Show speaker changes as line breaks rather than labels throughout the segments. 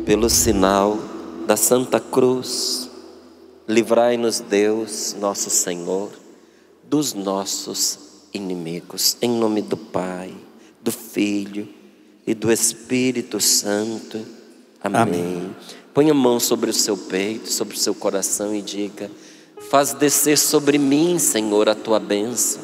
Pelo sinal da Santa Cruz, livrai-nos Deus, nosso Senhor, dos nossos inimigos. Em nome do Pai, do Filho e do Espírito Santo. Amém. Põe a mão sobre o seu peito, sobre o seu coração e diga: faz descer sobre mim, Senhor, a tua bênção.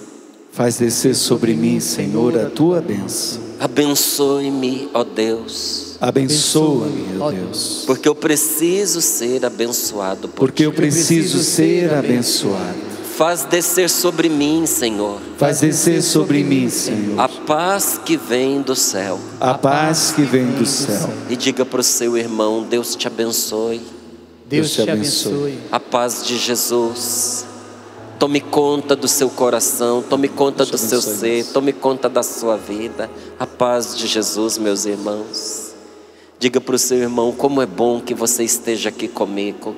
Faz descer sobre mim, Senhor, a tua bênção.
Abençoe-me, ó Deus.
Abençoa-me, ó Deus.
Porque eu preciso ser abençoado por
Porque
ti.
eu preciso ser abençoado.
Faz descer sobre mim, Senhor,
Faz descer sobre mim, Senhor,
a paz que vem do céu.
a paz que vem do céu.
E diga para o seu irmão: Deus te abençoe.
Deus te abençoe.
A paz de Jesus tome conta do seu coração, tome conta do seu ser, tome conta da sua vida. A paz de Jesus, meus irmãos. Diga para o seu irmão: como é bom que você esteja aqui comigo.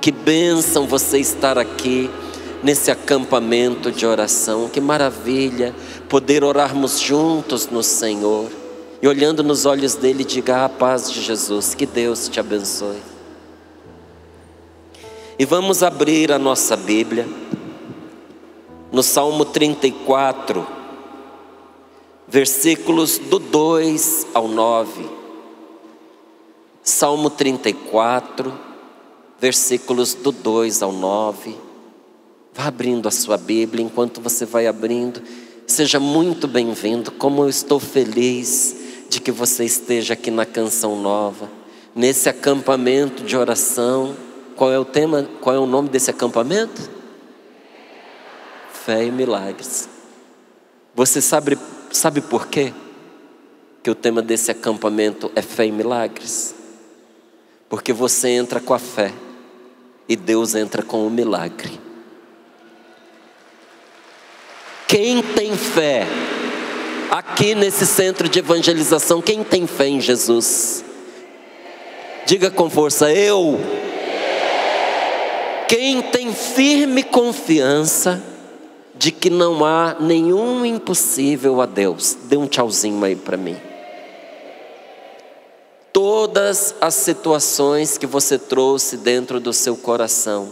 Que bênção você estar aqui nesse acampamento de oração. Que maravilha poder orarmos juntos no Senhor. E olhando nos olhos dele, diga: a paz de Jesus, que Deus te abençoe. E vamos abrir a nossa Bíblia no Salmo 34, versículos do 2 ao 9. Salmo 34, versículos do 2 ao 9. Vá abrindo a sua Bíblia. Enquanto você vai abrindo, seja muito bem-vindo. Como eu estou feliz de que você esteja aqui na Canção Nova, nesse acampamento de oração. Qual é o tema? Qual é o nome desse acampamento? Fé e Milagres. Você sabe por quê que o tema desse acampamento é Fé e Milagres? Porque você entra com a fé e Deus entra com o milagre. Quem tem fé aqui nesse centro de evangelização? Quem tem fé em Jesus? Diga com força: eu. Quem tem firme confiança de que não há nenhum impossível a Deus? Dê um tchauzinho aí para mim. Todas as situações que você trouxe dentro do seu coração,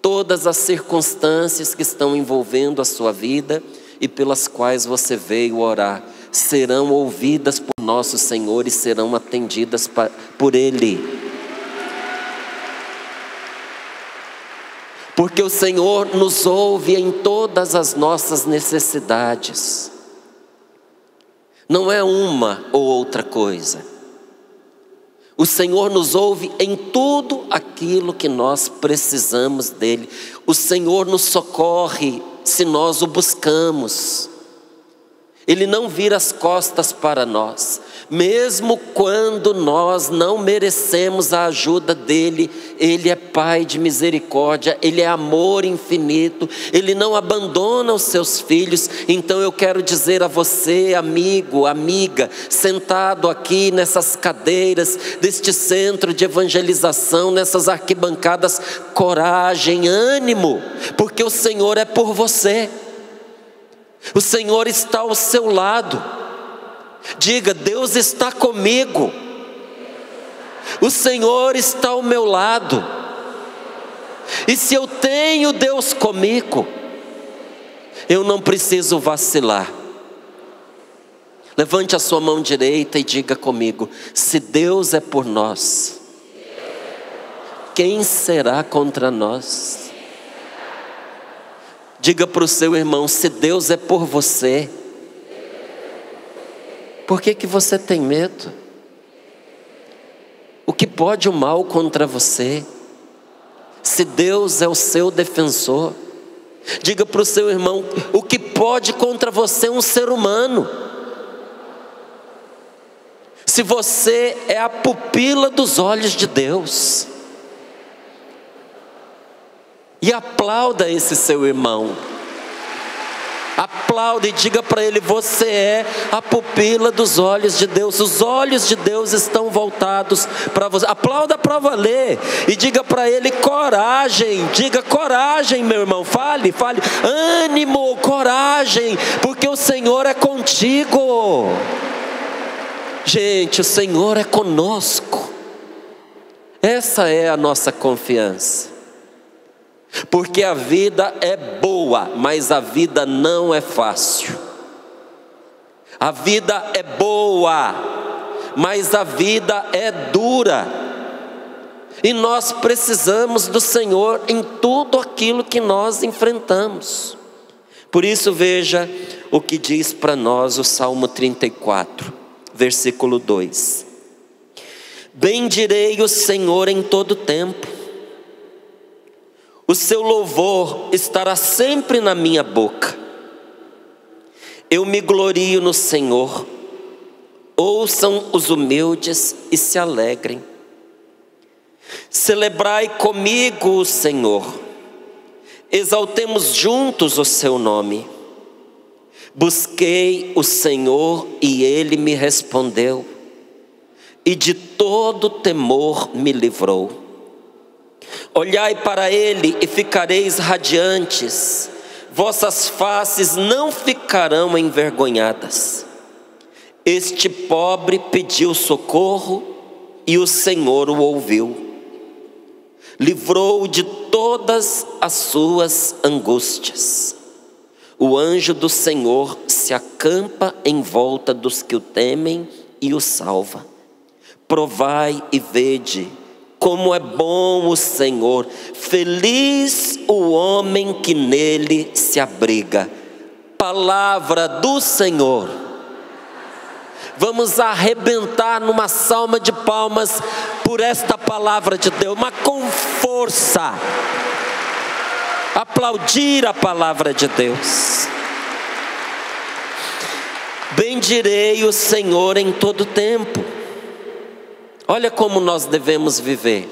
todas as circunstâncias que estão envolvendo a sua vida e pelas quais você veio orar, serão ouvidas por nosso Senhor e serão atendidas por Ele. Porque o Senhor nos ouve em todas as nossas necessidades. Não é uma ou outra coisa. O Senhor nos ouve em tudo aquilo que nós precisamos dEle. O Senhor nos socorre se nós o buscamos. Ele não vira as costas para nós. Mesmo quando nós não merecemos a ajuda dEle, Ele é Pai de misericórdia, Ele é amor infinito, Ele não abandona os seus filhos. Então eu quero dizer a você, amigo, amiga, sentado aqui nessas cadeiras deste centro de evangelização, nessas arquibancadas, coragem, ânimo, porque o Senhor é por você. O Senhor está ao seu lado. Diga: Deus está comigo. O Senhor está ao meu lado. E se eu tenho Deus comigo, eu não preciso vacilar. Levante a sua mão direita e diga comigo: se Deus é por nós, quem será contra nós? Diga para o seu irmão: se Deus é por você, por que você tem medo? O que pode o mal contra você? Se Deus é o seu defensor. Diga para o seu irmão: o que pode contra você um ser humano? Se você é a pupila dos olhos de Deus. E aplauda esse seu irmão. Aplauda e diga para ele: você é a pupila dos olhos de Deus. Os olhos de Deus estão voltados para você. Aplauda para valer e diga para ele: coragem. Diga: coragem, meu irmão. Fale, ânimo, coragem, porque o Senhor é contigo. Gente, o Senhor é conosco. Essa é a nossa confiança. Porque a vida é boa, mas a vida não é fácil. A vida é boa, mas a vida é dura. E nós precisamos do Senhor em tudo aquilo que nós enfrentamos. Por isso veja o que diz para nós o Salmo 34, versículo 2. Bendirei o Senhor em todo tempo. O seu louvor estará sempre na minha boca. Eu me glorio no Senhor. Ouçam os humildes e se alegrem. Celebrai comigo o Senhor. Exaltemos juntos o seu nome. Busquei o Senhor e ele me respondeu, e de todo temor me livrou. Olhai para ele e ficareis radiantes, vossas faces não ficarão envergonhadas. Este pobre pediu socorro e o Senhor o ouviu. Livrou-o de todas as suas angústias. O anjo do Senhor se acampa em volta dos que o temem e o salva. Provai e vede como é bom o Senhor. Feliz o homem que nele se abriga. Palavra do Senhor. Vamos arrebentar numa salva de palmas por esta palavra de Deus, mas com força. Aplaudir a palavra de Deus. Bendirei o Senhor em todo tempo. Olha como nós devemos viver.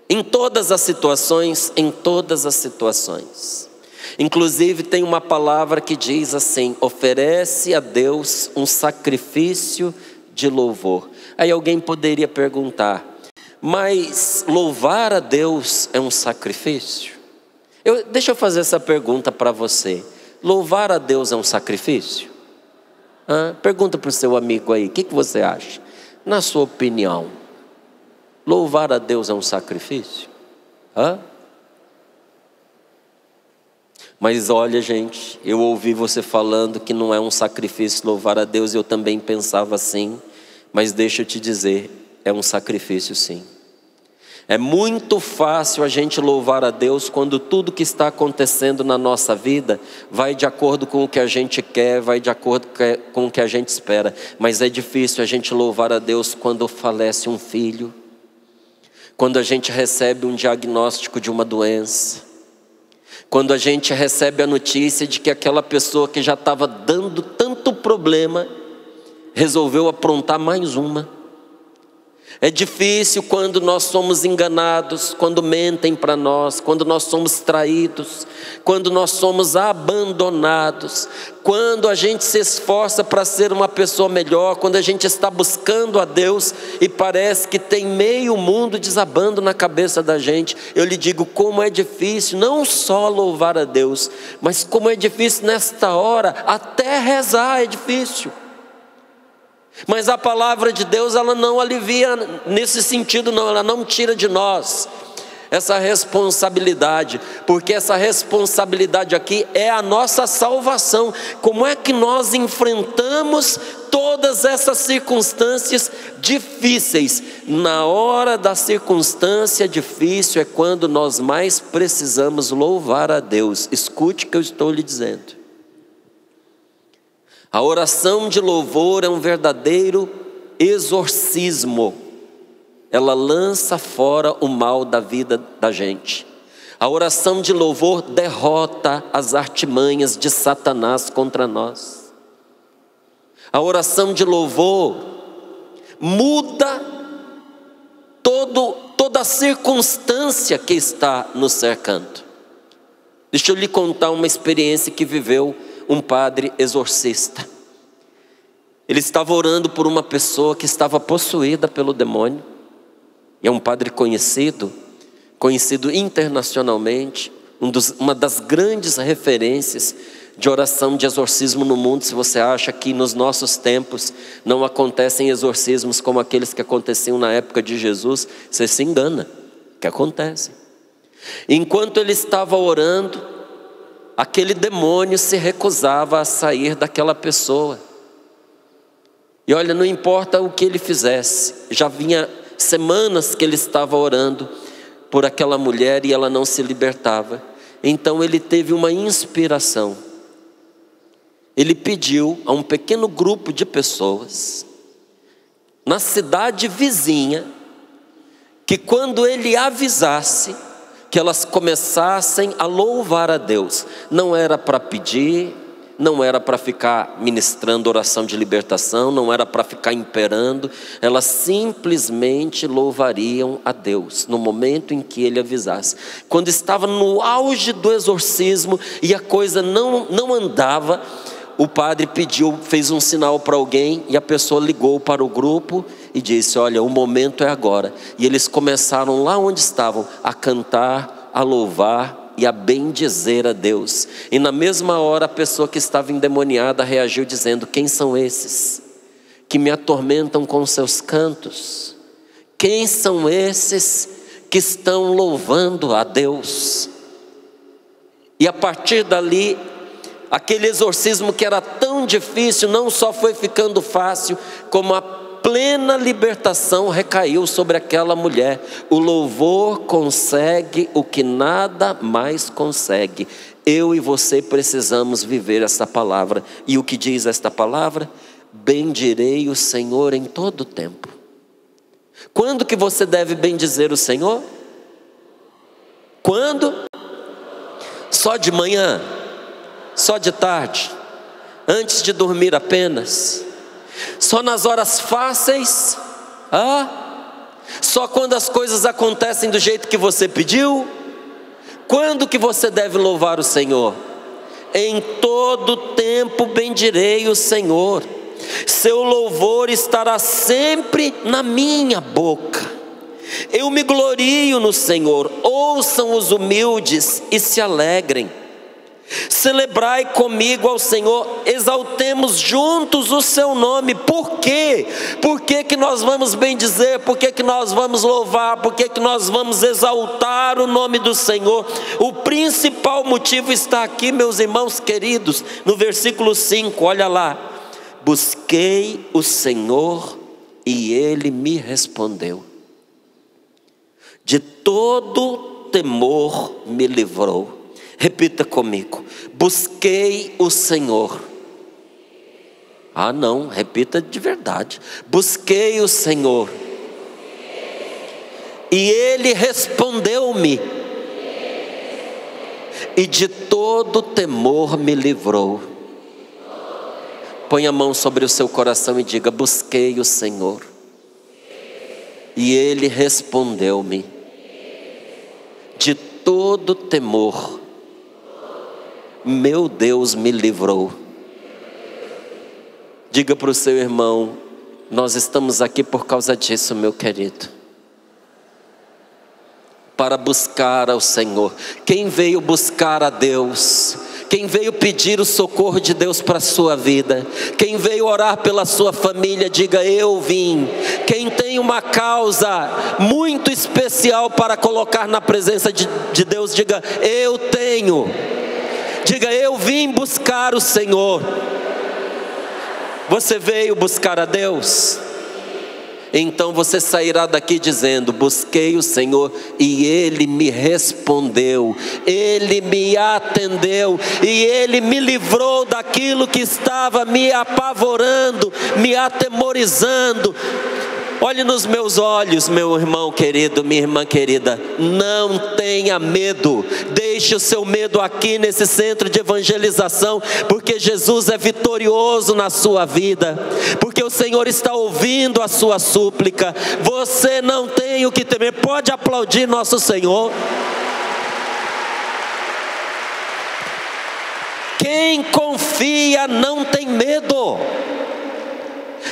Em todas as situações, em todas as situações. Inclusive tem uma palavra que diz assim: oferece a Deus um sacrifício de louvor. Aí alguém poderia perguntar: mas louvar a Deus é um sacrifício? Deixa eu fazer essa pergunta para você. Louvar a Deus é um sacrifício? Pergunta para o seu amigo aí, o que você acha? Na sua opinião, louvar a Deus é um sacrifício? Mas olha, gente, eu ouvi você falando que não é um sacrifício louvar a Deus, eu também pensava assim, mas deixa eu te dizer, é um sacrifício sim. É muito fácil a gente louvar a Deus quando tudo que está acontecendo na nossa vida vai de acordo com o que a gente quer, vai de acordo com o que a gente espera. Mas é difícil a gente louvar a Deus quando falece um filho, quando a gente recebe um diagnóstico de uma doença, quando a gente recebe a notícia de que aquela pessoa que já estava dando tanto problema, resolveu aprontar mais uma. É difícil quando nós somos enganados, quando mentem para nós, quando nós somos traídos, quando nós somos abandonados, quando a gente se esforça para ser uma pessoa melhor, quando a gente está buscando a Deus e parece que tem meio mundo desabando na cabeça da gente. Eu lhe digo como é difícil não só louvar a Deus, mas como é difícil nesta hora, até rezar é difícil. Mas a palavra de Deus, ela não alivia nesse sentido não, ela não tira de nós essa responsabilidade, porque essa responsabilidade aqui é a nossa salvação. Como é que nós enfrentamos todas essas circunstâncias difíceis? Na hora da circunstância difícil é quando nós mais precisamos louvar a Deus. Escute o que eu estou lhe dizendo. A oração de louvor é um verdadeiro exorcismo. Ela lança fora o mal da vida da gente. A oração de louvor derrota as artimanhas de Satanás contra nós. A oração de louvor muda toda a circunstância que está nos cercando. Deixa eu lhe contar uma experiência que viveu um padre exorcista. Ele estava orando por uma pessoa que estava possuída pelo demônio. E é um padre conhecido internacionalmente, uma das grandes referências de oração de exorcismo no mundo. Se você acha que nos nossos tempos não acontecem exorcismos como aqueles que aconteciam na época de Jesus, você se engana, que acontece. Enquanto ele estava orando, aquele demônio se recusava a sair daquela pessoa. E olha, não importa o que ele fizesse, já vinha semanas que ele estava orando por aquela mulher e ela não se libertava. Então ele teve uma inspiração. Ele pediu a um pequeno grupo de pessoas na cidade vizinha que quando ele avisasse, que elas começassem a louvar a Deus. Não era para pedir, não era para ficar ministrando oração de libertação, não era para ficar imperando, elas simplesmente louvariam a Deus no momento em que ele avisasse. Quando estava no auge do exorcismo e a coisa não andava, o padre pediu, fez um sinal para alguém e a pessoa ligou para o grupo e disse: olha, o momento é agora. E eles começaram lá onde estavam a cantar, a louvar e a bendizer a Deus. E na mesma hora a pessoa que estava endemoniada reagiu dizendo: quem são esses que me atormentam com seus cantos? Quem são esses que estão louvando a Deus? E a partir dali, aquele exorcismo que era tão difícil, não só foi ficando fácil, como a plena libertação recaiu sobre aquela mulher. O louvor consegue o que nada mais consegue. Eu e você precisamos viver esta palavra. E o que diz esta palavra? Bendirei o Senhor em todo o tempo. Quando que você deve bendizer o Senhor? Quando? Só de manhã? Só de tarde? Antes de dormir apenas? Só nas horas fáceis? Só quando as coisas acontecem do jeito que você pediu? Quando que você deve louvar o Senhor? Em todo tempo bendirei o Senhor. Seu louvor estará sempre na minha boca. Eu me glorio no Senhor. Ouçam os humildes e se alegrem. Celebrai comigo ao Senhor, exaltemos juntos o seu nome. Por quê? Por que que nós vamos bendizer? Por que que nós vamos louvar? Por que que nós vamos exaltar o nome do Senhor? O principal motivo está aqui, meus irmãos queridos, no versículo 5, olha lá. Busquei o Senhor e Ele me respondeu. De todo temor me livrou. Repita comigo: busquei o Senhor. Não, repita de verdade. Busquei o Senhor e Ele respondeu-me, e de todo temor me livrou. Põe a mão sobre o seu coração e diga: busquei o Senhor e Ele respondeu-me, de todo temor meu Deus me livrou. Diga para o seu irmão: nós estamos aqui por causa disso, meu querido, para buscar ao Senhor. Quem veio buscar a Deus, quem veio pedir o socorro de Deus para a sua vida, quem veio orar pela sua família, diga: eu vim. Quem tem uma causa muito especial para colocar na presença de Deus, diga: eu tenho. Diga: eu vim buscar o Senhor. Você veio buscar a Deus? Então você sairá daqui dizendo: busquei o Senhor e Ele me respondeu, Ele me atendeu e Ele me livrou daquilo que estava me apavorando, me atemorizando. Olhe nos meus olhos, meu irmão querido, minha irmã querida, não tenha medo, deixe o seu medo aqui nesse centro de evangelização, porque Jesus é vitorioso na sua vida, porque o Senhor está ouvindo a sua súplica. Você não tem o que temer. Pode aplaudir nosso Senhor. Quem confia não tem medo.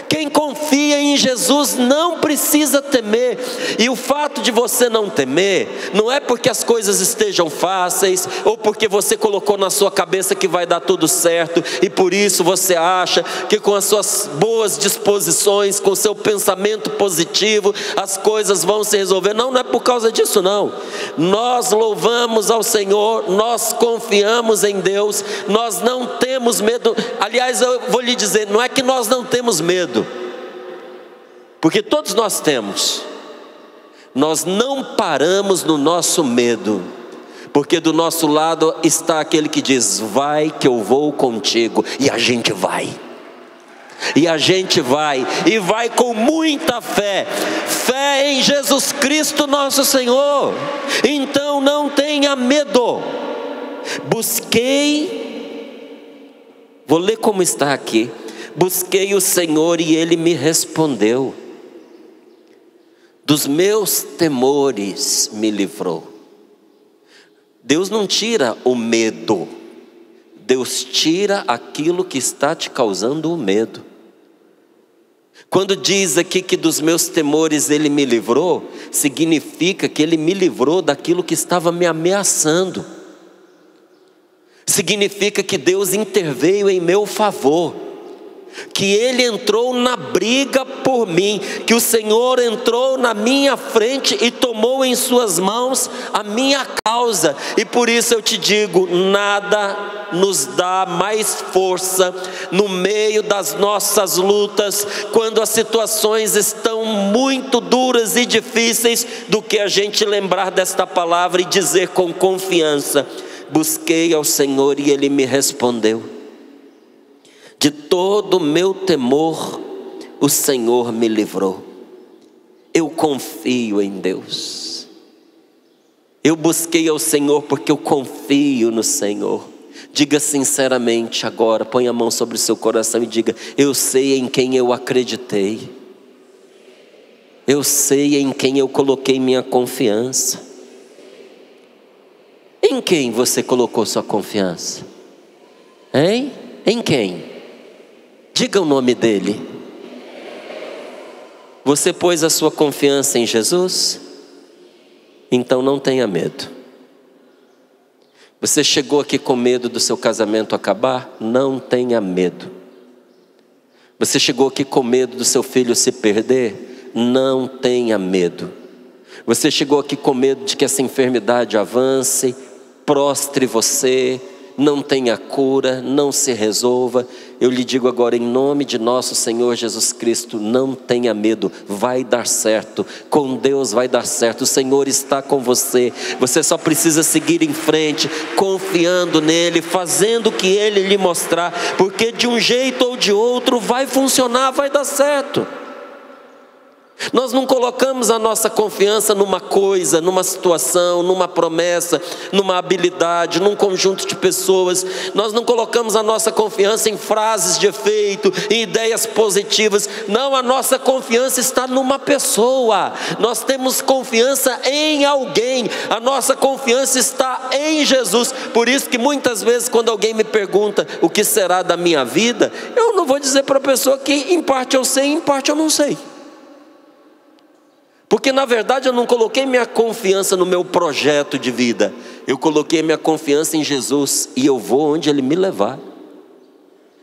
Quem confia confia em Jesus não precisa temer. E o fato de você não temer, não é porque as coisas estejam fáceis, ou porque você colocou na sua cabeça que vai dar tudo certo, e por isso você acha que com as suas boas disposições, com o seu pensamento positivo, as coisas vão se resolver. Não, não é por causa disso não. Nós louvamos ao Senhor, nós confiamos em Deus, nós não temos medo. Aliás, eu vou lhe dizer, não é que nós não temos medo, porque todos nós temos. Nós não paramos no nosso medo, porque do nosso lado está aquele que diz: vai que eu vou contigo. E a gente vai. E a gente vai, e vai com muita fé, fé em Jesus Cristo nosso Senhor. Então não tenha medo. Vou ler como está aqui. Busquei o Senhor e Ele me respondeu. Dos meus temores me livrou. Deus não tira o medo. Deus tira aquilo que está te causando o medo. Quando diz aqui que dos meus temores Ele me livrou, significa que Ele me livrou daquilo que estava me ameaçando. Significa que Deus interveio em meu favor, que Ele entrou na briga por mim, que o Senhor entrou na minha frente e tomou em suas mãos a minha causa. E por isso eu te digo, nada nos dá mais força no meio das nossas lutas, quando as situações estão muito duras e difíceis, do que a gente lembrar desta palavra e dizer com confiança: busquei ao Senhor e Ele me respondeu. De todo o meu temor, o Senhor me livrou. Eu confio em Deus. Eu busquei ao Senhor porque eu confio no Senhor. Diga sinceramente agora, põe a mão sobre o seu coração e diga: eu sei em quem eu acreditei. Eu sei em quem eu coloquei minha confiança. Em quem você colocou sua confiança? Hein? Em quem? Diga o nome dele. Você pôs a sua confiança em Jesus? Então não tenha medo. Você chegou aqui com medo do seu casamento acabar? Não tenha medo. Você chegou aqui com medo do seu filho se perder? Não tenha medo. Você chegou aqui com medo de que essa enfermidade avance, prostre você, não tenha cura, não se resolva? Eu lhe digo agora, em nome de nosso Senhor Jesus Cristo, não tenha medo, vai dar certo, com Deus vai dar certo, o Senhor está com você. Você só precisa seguir em frente, confiando nele, fazendo o que Ele lhe mostrar, porque de um jeito ou de outro vai funcionar, vai dar certo. Nós não colocamos a nossa confiança numa coisa, numa situação, numa promessa, numa habilidade, num conjunto de pessoas. Nós não colocamos a nossa confiança em frases de efeito, em ideias positivas. Não, a nossa confiança está numa pessoa. Nós temos confiança em alguém. A nossa confiança está em Jesus. Por isso que muitas vezes quando alguém me pergunta o que será da minha vida, eu não vou dizer para a pessoa que em parte eu sei, em parte eu não sei. Porque na verdade eu não coloquei minha confiança no meu projeto de vida. Eu coloquei minha confiança em Jesus, e eu vou onde Ele me levar.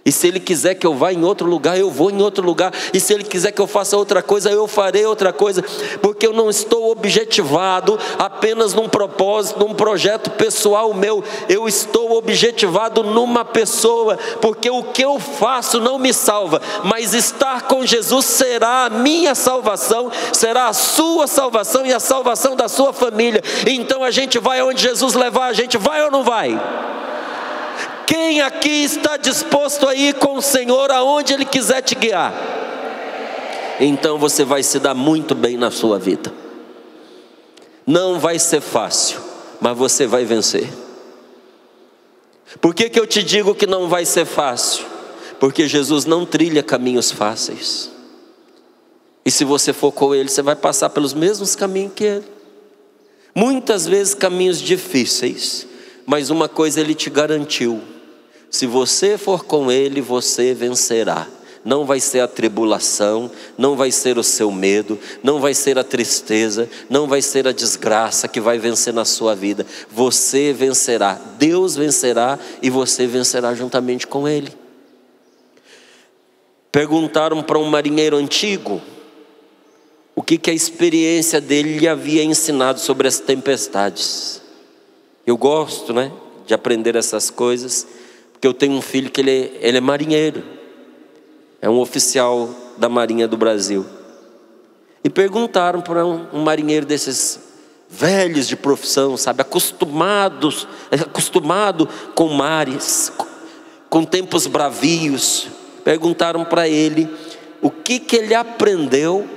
E se Ele quiser que eu vá em outro lugar, eu vou em outro lugar. E se Ele quiser que eu faça outra coisa, eu farei outra coisa. Porque eu não estou objetivado apenas num propósito, num projeto pessoal meu. Eu estou objetivado numa pessoa. Porque o que eu faço não me salva, mas estar com Jesus será a minha salvação, será a sua salvação e a salvação da sua família. Então a gente vai onde Jesus levar a gente, vai ou não vai? Quem aqui está disposto a ir com o Senhor aonde Ele quiser te guiar? Então você vai se dar muito bem na sua vida. Não vai ser fácil, mas você vai vencer. Por que eu te digo que não vai ser fácil? Porque Jesus não trilha caminhos fáceis. E se você for com Ele, você vai passar pelos mesmos caminhos que Ele. Muitas vezes caminhos difíceis, mas uma coisa Ele te garantiu: se você for com Ele, você vencerá. não vai ser a tribulação, não vai ser o seu medo, não vai ser a tristeza, não vai ser a desgraça que vai vencer na sua vida. Você vencerá, Deus vencerá e você vencerá juntamente com Ele. Perguntaram para um marinheiro antigo o que a experiência dele lhe havia ensinado sobre as tempestades. Eu gosto, de aprender essas coisas, porque eu tenho um filho que ele é marinheiro, é um oficial da Marinha do Brasil. E perguntaram para um marinheiro desses velhos de profissão, acostumado com mares, com tempos bravios. Perguntaram para ele o que ele aprendeu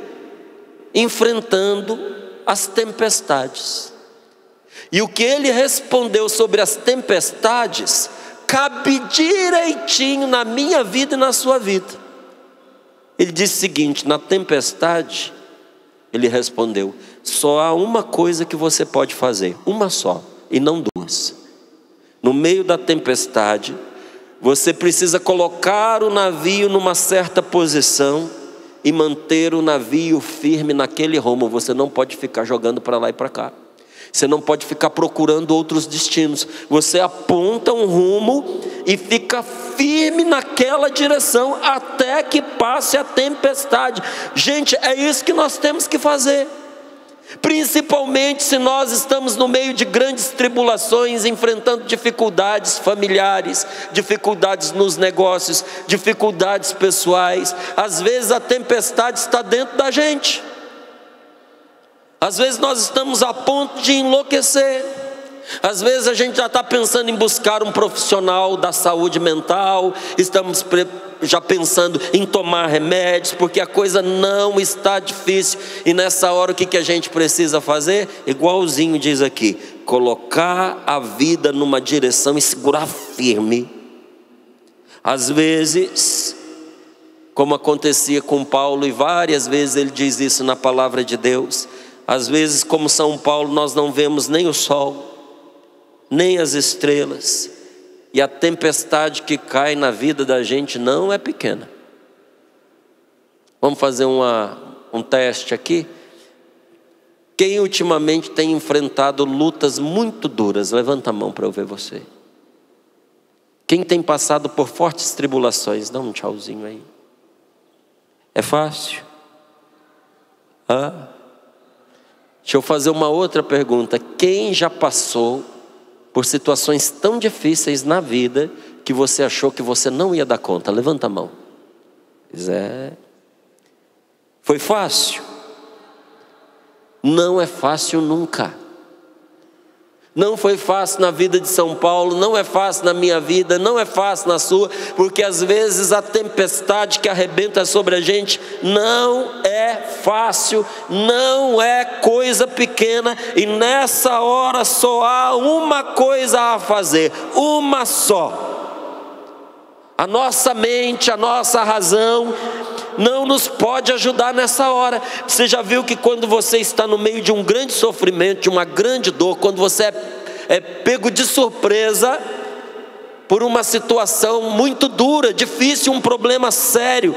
enfrentando as tempestades. E o que ele respondeu sobre as tempestades cabe direitinho na minha vida e na sua vida. Ele disse o seguinte: na tempestade, ele respondeu, só há uma coisa que você pode fazer, uma só, e não duas. No meio da tempestade, você precisa colocar o navio numa certa posição e manter o navio firme naquele rumo. Você não pode ficar jogando para lá e para cá. Você não pode ficar procurando outros destinos. Você aponta um rumo e fica firme naquela direção até que passe a tempestade. Gente, é isso que nós temos que fazer. Principalmente se nós estamos no meio de grandes tribulações, enfrentando dificuldades familiares, dificuldades nos negócios, dificuldades pessoais. Às vezes a tempestade está dentro da gente. Às vezes nós estamos a ponto de enlouquecer. Às vezes a gente já está pensando em buscar um profissional da saúde mental, estamos já pensando em tomar remédios, porque a coisa não está difícil. E nessa hora o que a gente precisa fazer? Igualzinho diz aqui, colocar a vida numa direção e segurar firme. Às vezes, como acontecia com Paulo, e várias vezes ele diz isso na palavra de Deus, às vezes, como São Paulo, nós não vemos nem o sol, nem as estrelas, e a tempestade que cai na vida da gente não é pequena. Vamos fazer um teste aqui. Quem ultimamente tem enfrentado lutas muito duras? Levanta a mão para eu ver você. Quem tem passado por fortes tribulações? Dá um tchauzinho aí. É fácil? Deixa eu fazer uma outra pergunta. Quem já passou por situações tão difíceis na vida que você achou que você não ia dar conta? Levanta a mão. Pois é. Foi fácil? Não é fácil nunca. Não foi fácil na vida de São Paulo, não é fácil na minha vida, não é fácil na sua, porque às vezes a tempestade que arrebenta sobre a gente não é fácil, não é coisa pequena, e nessa hora só há uma coisa a fazer, uma só. A nossa mente, a nossa razão não nos pode ajudar nessa hora. Você já viu que quando você está no meio de um grande sofrimento, de uma grande dor, quando você é pego de surpresa por uma situação muito dura, difícil, um problema sério,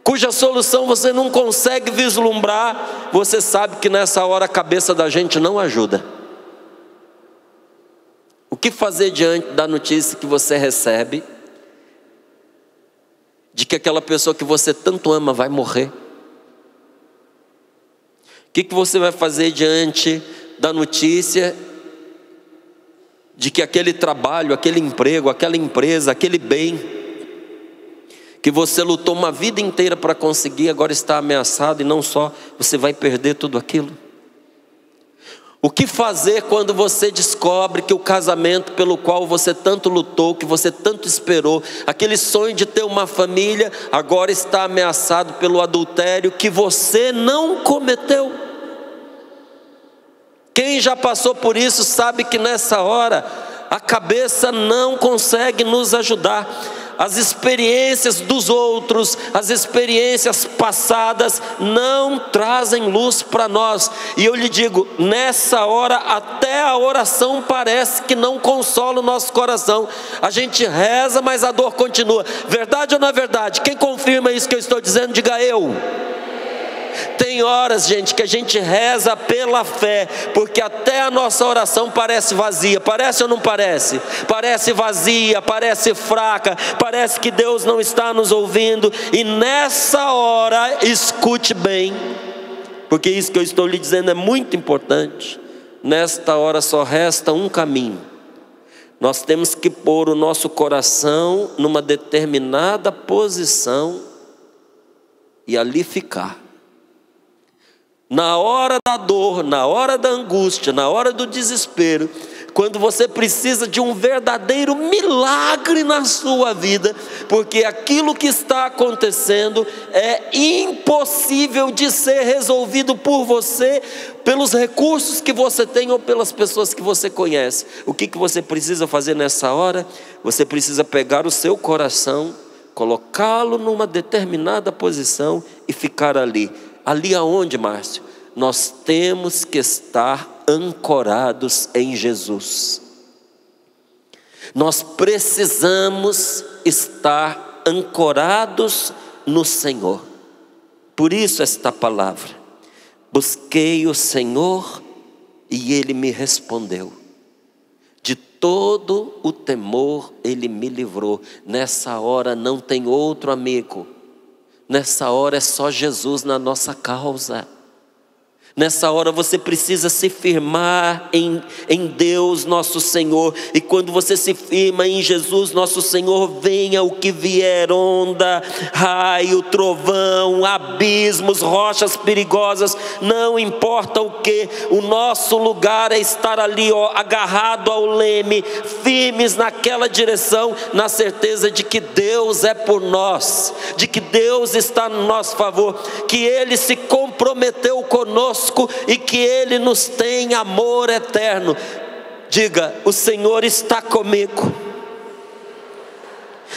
cuja solução você não consegue vislumbrar, você sabe que nessa hora a cabeça da gente não ajuda. O que fazer diante da notícia que você recebe de que aquela pessoa que você tanto ama vai morrer? O que você vai fazer diante da notícia de que aquele trabalho, aquele emprego, aquela empresa, aquele bem que você lutou uma vida inteira para conseguir, agora está ameaçado, e não só, você vai perder tudo aquilo? O que fazer quando você descobre que o casamento pelo qual você tanto lutou, que você tanto esperou, aquele sonho de ter uma família, agora está ameaçado pelo adultério que você não cometeu? Quem já passou por isso sabe que nessa hora a cabeça não consegue nos ajudar. as experiências dos outros, as experiências passadas não trazem luz para nós. E eu lhe digo, nessa hora até a oração parece que não consola o nosso coração. A gente reza, mas a dor continua. Verdade ou não é verdade? Quem confirma isso que eu estou dizendo, diga eu. Tem horas, gente, que a gente reza pela fé, porque até a nossa oração parece vazia. Parece ou não parece? Parece vazia, parece fraca, parece que Deus não está nos ouvindo. E nessa hora, escute bem, porque isso que eu estou lhe dizendo é muito importante. Nesta hora só resta um caminho. Nós temos que pôr o nosso coração numa determinada posição e ali ficar. Na hora da dor, na hora da angústia, na hora do desespero, quando você precisa de um verdadeiro milagre na sua vida, porque aquilo que está acontecendo é impossível de ser resolvido por você, pelos recursos que você tem ou pelas pessoas que você conhece. O que você precisa fazer nessa hora? Você precisa pegar o seu coração, colocá-lo numa determinada posição e ficar ali. Ali aonde, Márcio? Nós temos que estar ancorados em Jesus. Nós precisamos estar ancorados no Senhor. Por isso esta palavra: busquei o Senhor e Ele me respondeu. De todo o temor Ele me livrou. Nessa hora não tem outro amigo. Nessa hora é só Jesus na nossa causa. Nessa hora você precisa se firmar em Deus nosso Senhor. E quando você se firma em Jesus nosso Senhor, venha o que vier, onda, raio, trovão, abismos, rochas perigosas, não importa o que, o nosso lugar é estar ali, agarrado ao leme, firmes naquela direção, na certeza de que Deus é por nós, de que Deus está no nosso favor, que Ele se comprometeu conosco e que Ele nos tem amor eterno. Diga: o Senhor está comigo.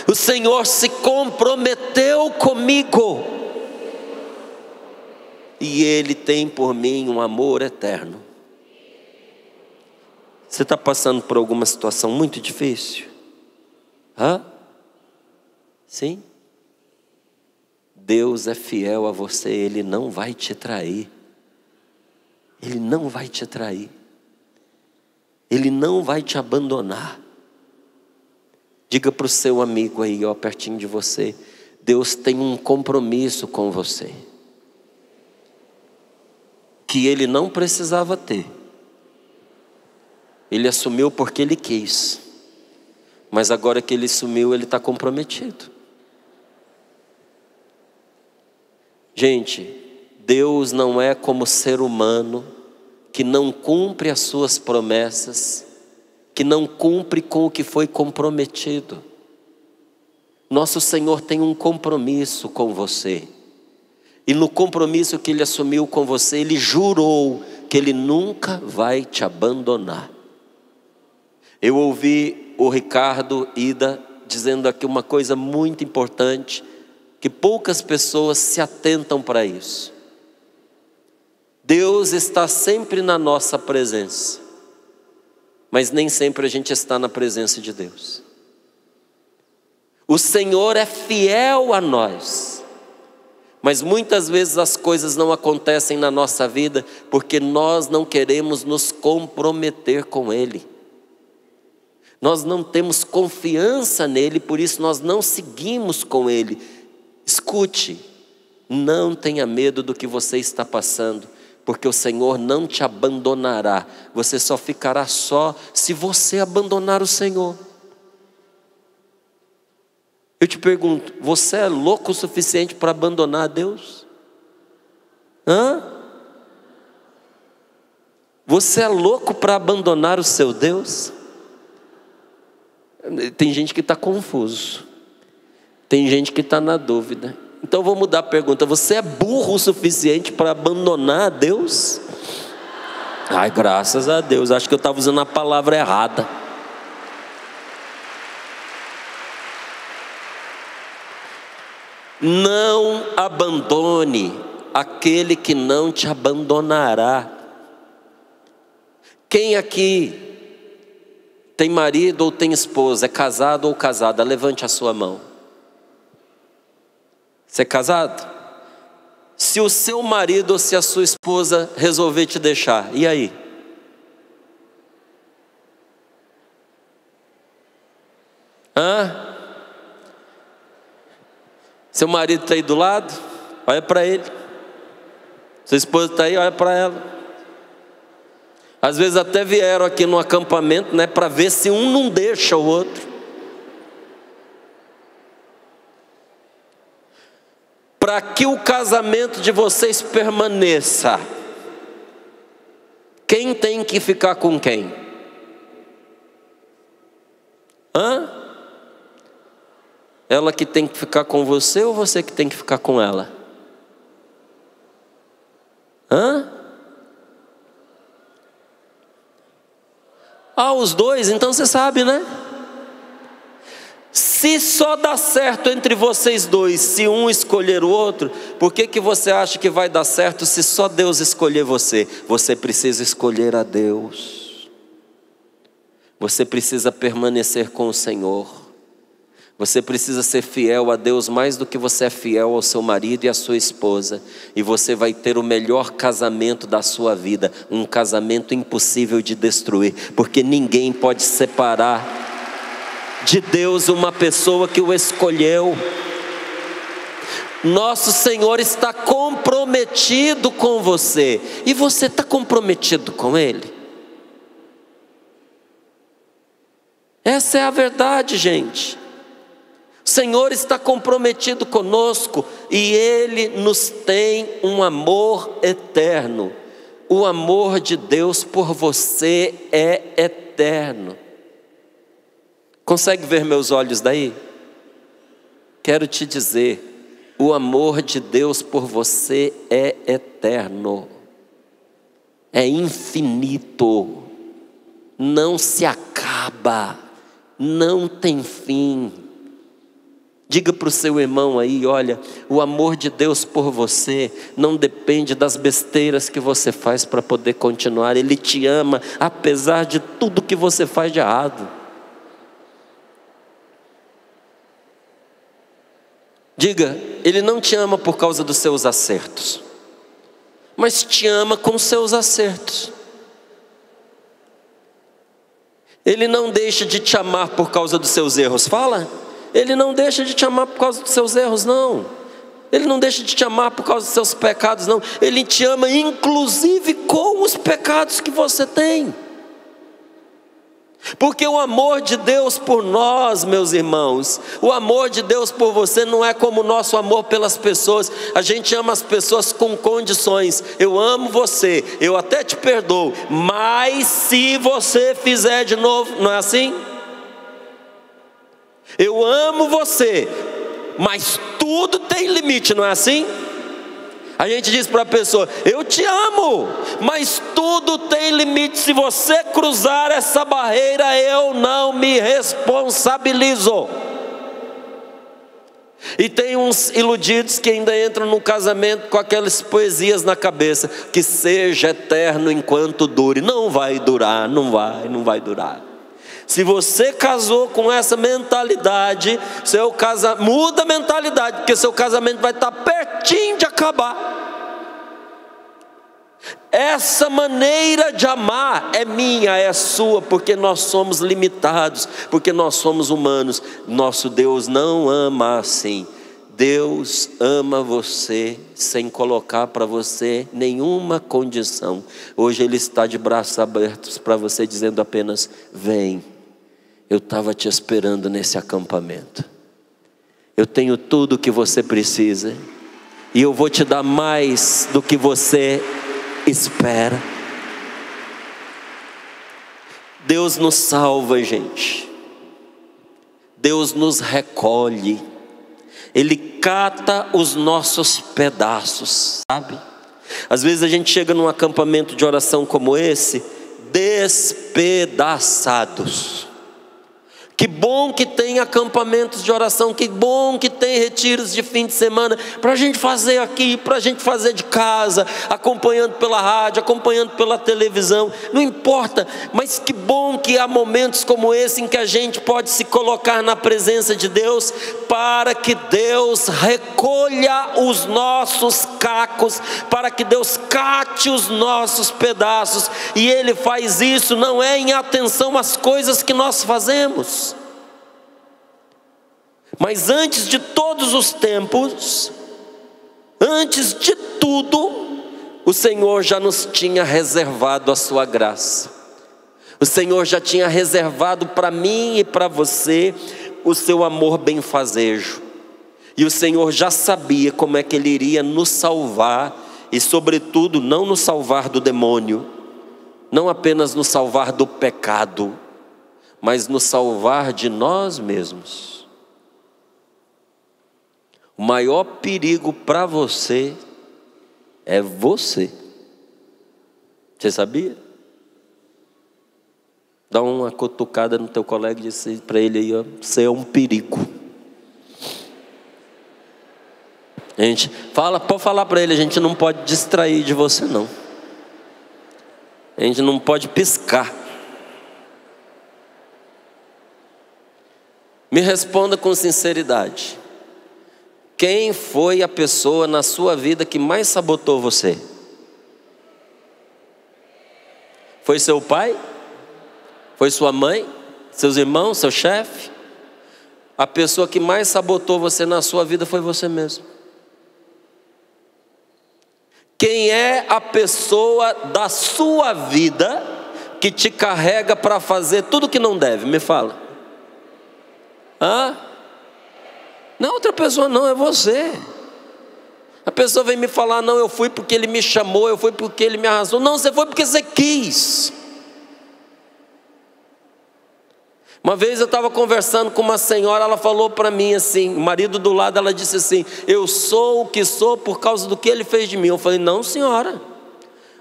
O Senhor se comprometeu comigo e Ele tem por mim um amor eterno. Você está passando por alguma situação muito difícil? Sim? Deus é fiel a você, Ele não vai te trair. Ele não vai te trair. Ele não vai te abandonar. Diga para o seu amigo aí, pertinho de você: Deus tem um compromisso com você, que Ele não precisava ter. Ele assumiu porque Ele quis. Mas agora que Ele assumiu, Ele está comprometido. Gente, Deus não é como ser humano que não cumpre as suas promessas, que não cumpre com o que foi comprometido. Nosso Senhor tem um compromisso com você. E no compromisso que Ele assumiu com você, Ele jurou que Ele nunca vai te abandonar. Eu ouvi o Ricardo Ida dizendo aqui uma coisa muito importante, que poucas pessoas se atentam para isso. Deus está sempre na nossa presença, mas nem sempre a gente está na presença de Deus. O Senhor é fiel a nós, mas muitas vezes as coisas não acontecem na nossa vida porque nós não queremos nos comprometer com Ele. Nós não temos confiança nele, por isso nós não seguimos com Ele. Escute, não tenha medo do que você está passando, porque o Senhor não te abandonará. Você só ficará só se você abandonar o Senhor. Eu te pergunto, você é louco o suficiente para abandonar a Deus? Você é louco para abandonar o seu Deus? Tem gente que está confuso, tem gente que está na dúvida. Então vou mudar a pergunta: você é burro o suficiente para abandonar a Deus? Ai, graças a Deus, acho que eu estava usando a palavra errada. Não abandone aquele que não te abandonará. Quem aqui tem marido ou tem esposa, é casado ou casada? Levante a sua mão. Você é casado? Se o seu marido ou se a sua esposa resolver te deixar, e aí? Seu marido está aí do lado? Olha para ele. Sua esposa está aí? Olha para ela. Às vezes até vieram aqui no acampamento, né, para ver se um não deixa o outro. Para que o casamento de vocês permaneça, quem tem que ficar com quem? Ela que tem que ficar com você ou você que tem que ficar com ela? Os dois, então você sabe, né? Se só dá certo entre vocês dois se um escolher o outro, por que você acha que vai dar certo se só Deus escolher você? Você precisa escolher a Deus. Você precisa permanecer com o Senhor. Você precisa ser fiel a Deus mais do que você é fiel ao seu marido e à sua esposa. E você vai ter o melhor casamento da sua vida. Um casamento impossível de destruir. Porque ninguém pode separar de Deus uma pessoa que o escolheu. Nosso Senhor está comprometido com você. E você está comprometido com Ele? Essa é a verdade, gente. O Senhor está comprometido conosco e Ele nos tem um amor eterno. O amor de Deus por você é eterno. Consegue ver meus olhos daí? Quero te dizer, o amor de Deus por você é eterno. É infinito. Não se acaba. Não tem fim. Diga para o seu irmão aí, olha, o amor de Deus por você não depende das besteiras que você faz para poder continuar. Ele te ama apesar de tudo que você faz de errado. Diga, Ele não te ama por causa dos seus acertos, mas te ama com os seus acertos. Ele não deixa de te amar por causa dos seus erros. Fala. Ele não deixa de te amar por causa dos seus erros, não. Ele não deixa de te amar por causa dos seus pecados, não. Ele te ama inclusive com os pecados que você tem. Porque o amor de Deus por nós, meus irmãos, o amor de Deus por você não é como o nosso amor pelas pessoas. A gente ama as pessoas com condições. Eu amo você, eu até te perdoo, mas se você fizer de novo, não é assim? Eu amo você, mas tudo tem limite, não é assim? A gente diz para a pessoa, eu te amo, mas tudo tem limite. Se você cruzar essa barreira, eu não me responsabilizo. E tem uns iludidos que ainda entram no casamento com aquelas poesias na cabeça, que seja eterno enquanto dure. Não vai durar, não vai durar. Se você casou com essa mentalidade, muda a mentalidade, porque seu casamento vai estar pertinho de acabar. Essa maneira de amar é minha, é sua, porque nós somos limitados, porque nós somos humanos. Nosso Deus não ama assim. Deus ama você sem colocar para você nenhuma condição. Hoje Ele está de braços abertos para você, dizendo apenas, vem. Eu estava te esperando nesse acampamento. Eu tenho tudo o que você precisa. E eu vou te dar mais do que você espera. Deus nos salva, gente. Deus nos recolhe. Ele cata os nossos pedaços, sabe? Às vezes a gente chega num acampamento de oração como esse, despedaçados. Que bom que tem acampamentos de oração, que bom que tem retiros de fim de semana, para a gente fazer aqui, para a gente fazer de casa, acompanhando pela rádio, acompanhando pela televisão, não importa, mas que bom que há momentos como esse em que a gente pode se colocar na presença de Deus, para que Deus recolha os nossos cacos, para que Deus cate os nossos pedaços, e Ele faz isso não é em atenção às coisas que nós fazemos, mas antes de todos os tempos, antes de tudo, o Senhor já nos tinha reservado a sua graça. O Senhor já tinha reservado para mim e para você o seu amor benfazejo. E o Senhor já sabia como é que Ele iria nos salvar, e sobretudo não nos salvar do demônio, não apenas nos salvar do pecado, mas nos salvar de nós mesmos. O maior perigo para você é você. Você sabia? Dá uma cutucada no teu colega e diz para ele aí, ó, você é um perigo. A gente pode falar para ele, a gente não pode distrair de você não. A gente não pode piscar. Me responda com sinceridade. Quem foi a pessoa na sua vida que mais sabotou você? Foi seu pai? Foi sua mãe? Seus irmãos? Seu chefe? A pessoa que mais sabotou você na sua vida foi você mesmo. Quem é a pessoa da sua vida que te carrega para fazer tudo que não deve? Me fala. Não é outra pessoa não, é você. A pessoa vem me falar, não, eu fui porque ele me chamou, eu fui porque ele me arrasou. Não, você foi porque você quis. Uma vez eu estava conversando com uma senhora, ela falou para mim assim, o marido do lado, ela disse assim, eu sou o que sou por causa do que ele fez de mim. Eu falei, não senhora,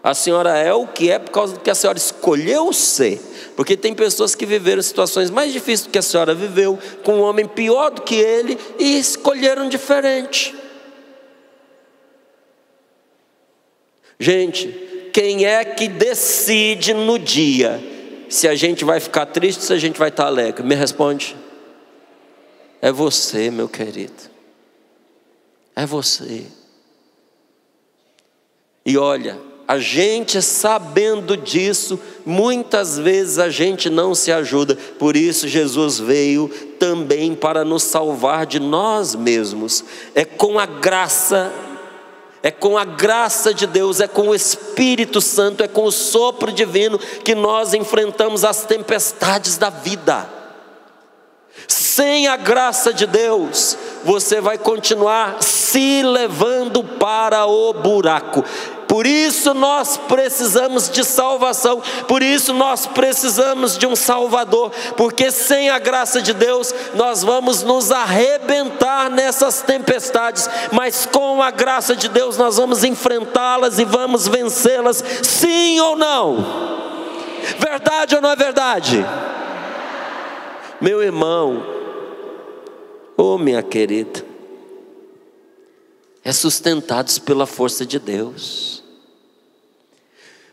a senhora é o que é por causa do que a senhora escolheu ser. Porque tem pessoas que viveram situações mais difíceis do que a senhora viveu, com um homem pior do que ele, e escolheram diferente. Gente, quem é que decide no dia se a gente vai ficar triste, se a gente vai estar alegre? Me responde. É você, meu querido. É você. E olha, a gente sabendo disso, muitas vezes a gente não se ajuda. Por isso Jesus veio também para nos salvar de nós mesmos. É com a graça de Deus, é com o Espírito Santo, é com o sopro divino que nós enfrentamos as tempestades da vida. Sem a graça de Deus, você vai continuar se levando para o buraco. Por isso nós precisamos de salvação, por isso nós precisamos de um Salvador, porque sem a graça de Deus nós vamos nos arrebentar nessas tempestades, mas com a graça de Deus nós vamos enfrentá-las e vamos vencê-las, sim ou não? Verdade ou não é verdade? Meu irmão, minha querida, é sustentados pela força de Deus.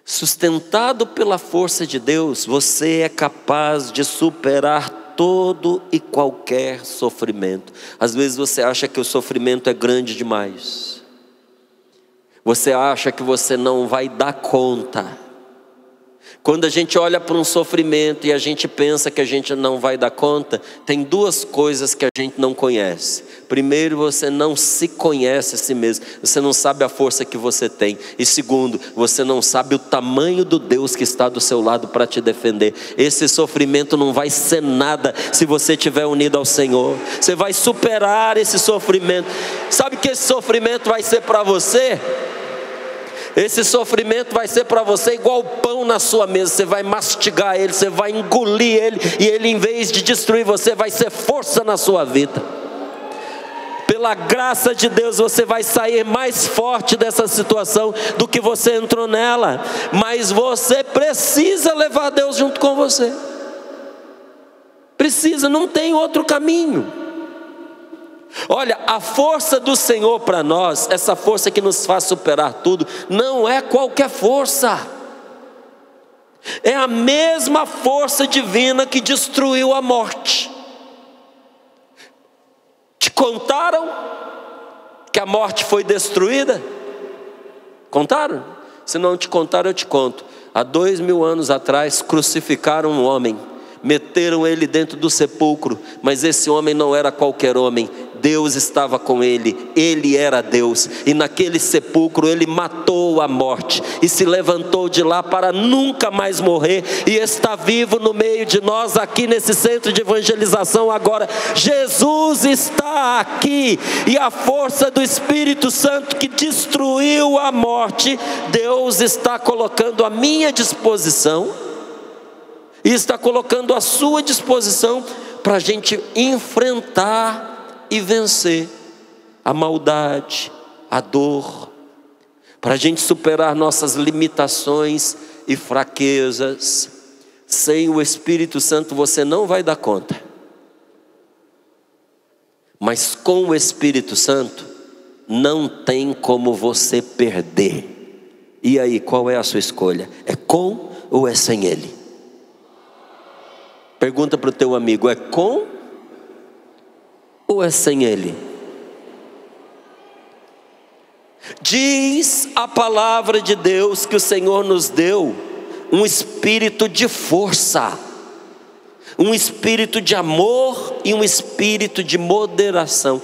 Sustentado pela força de Deus, você é capaz de superar todo e qualquer sofrimento. Às vezes você acha que o sofrimento é grande demais. Você acha que você não vai dar conta. Quando a gente olha para um sofrimento e a gente pensa que a gente não vai dar conta, tem duas coisas que a gente não conhece. Primeiro, você não se conhece a si mesmo, você não sabe a força que você tem. E segundo, você não sabe o tamanho do Deus que está do seu lado para te defender. Esse sofrimento não vai ser nada se você estiver unido ao Senhor. Você vai superar esse sofrimento. Sabe que esse sofrimento vai ser para você? Esse sofrimento vai ser para você igual pão na sua mesa. Você vai mastigar ele, você vai engolir ele, e ele, em vez de destruir você, vai ser força na sua vida. Pela graça de Deus você vai sair mais forte dessa situação do que você entrou nela. Mas você precisa levar Deus junto com você. Precisa, não tem outro caminho. Olha, a força do Senhor para nós, essa força que nos faz superar tudo, não é qualquer força. É a mesma força divina que destruiu a morte. Te contaram que a morte foi destruída? Contaram? Se não te contaram, eu te conto. Há 2000 anos atrás, crucificaram um homem, meteram ele dentro do sepulcro, mas esse homem não era qualquer homem. Deus estava com ele, ele era Deus, e naquele sepulcro ele matou a morte, e se levantou de lá para nunca mais morrer, e está vivo no meio de nós, aqui nesse centro de evangelização agora. Jesus está aqui, e a força do Espírito Santo que destruiu a morte, Deus está colocando à minha disposição, e está colocando à sua disposição, para a gente enfrentar e vencer a maldade, a dor, para a gente superar nossas limitações e fraquezas. Sem o Espírito Santo você não vai dar conta, mas com o Espírito Santo não tem como você perder. E aí, qual é a sua escolha? É com ou é sem Ele? Pergunta para o teu amigo, é com ou é sem Ele? Diz a palavra de Deus que o Senhor nos deu um espírito de força, um espírito de amor e um espírito de moderação.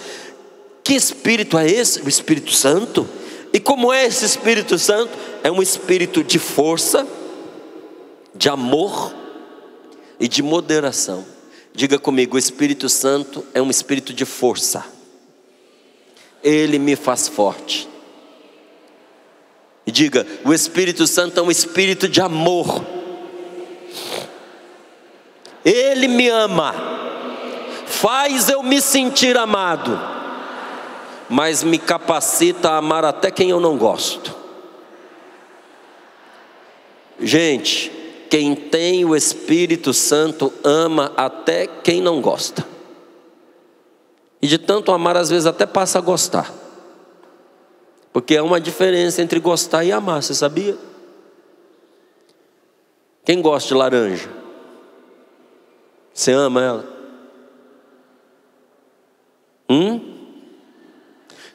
Que espírito é esse? O Espírito Santo. E como é esse Espírito Santo? É um espírito de força, de amor e de moderação. Diga comigo, o Espírito Santo é um espírito de força. Ele me faz forte. E diga, o Espírito Santo é um espírito de amor. Ele me ama, faz eu me sentir amado, mas me capacita a amar até quem eu não gosto. Gente, quem tem o Espírito Santo ama até quem não gosta. E de tanto amar, às vezes até passa a gostar. Porque há uma diferença entre gostar e amar, você sabia? Quem gosta de laranja? Você ama ela?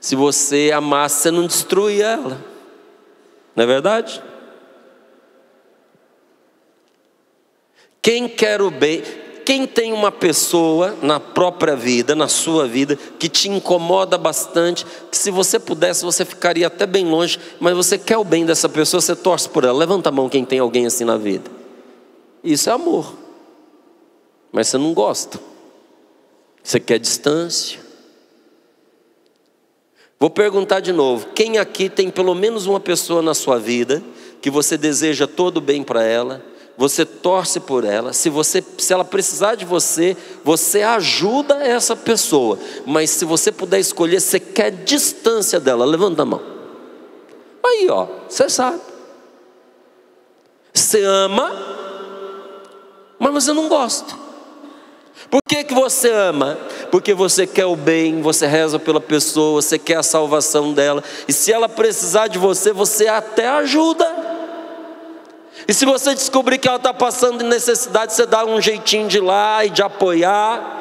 Se você amasse, você não destruía ela. Não é verdade? Quem quer o bem, quem tem uma pessoa na própria vida, na sua vida, que te incomoda bastante, que se você pudesse, você ficaria até bem longe, mas você quer o bem dessa pessoa, você torce por ela. Levanta a mão quem tem alguém assim na vida. Isso é amor. Mas você não gosta. Você quer distância. Vou perguntar de novo, quem aqui tem pelo menos uma pessoa na sua vida, que você deseja todo o bem para ela, você torce por ela, se ela precisar de você, você ajuda essa pessoa, mas se você puder escolher, você quer distância dela, levanta a mão. Aí ó, você sabe. Você ama, mas você não gosta. Por que você ama? Porque você quer o bem, você reza pela pessoa, você quer a salvação dela, e se ela precisar de você, você até ajuda. E se você descobrir que ela está passando necessidade, você dá um jeitinho de ir lá e de apoiar.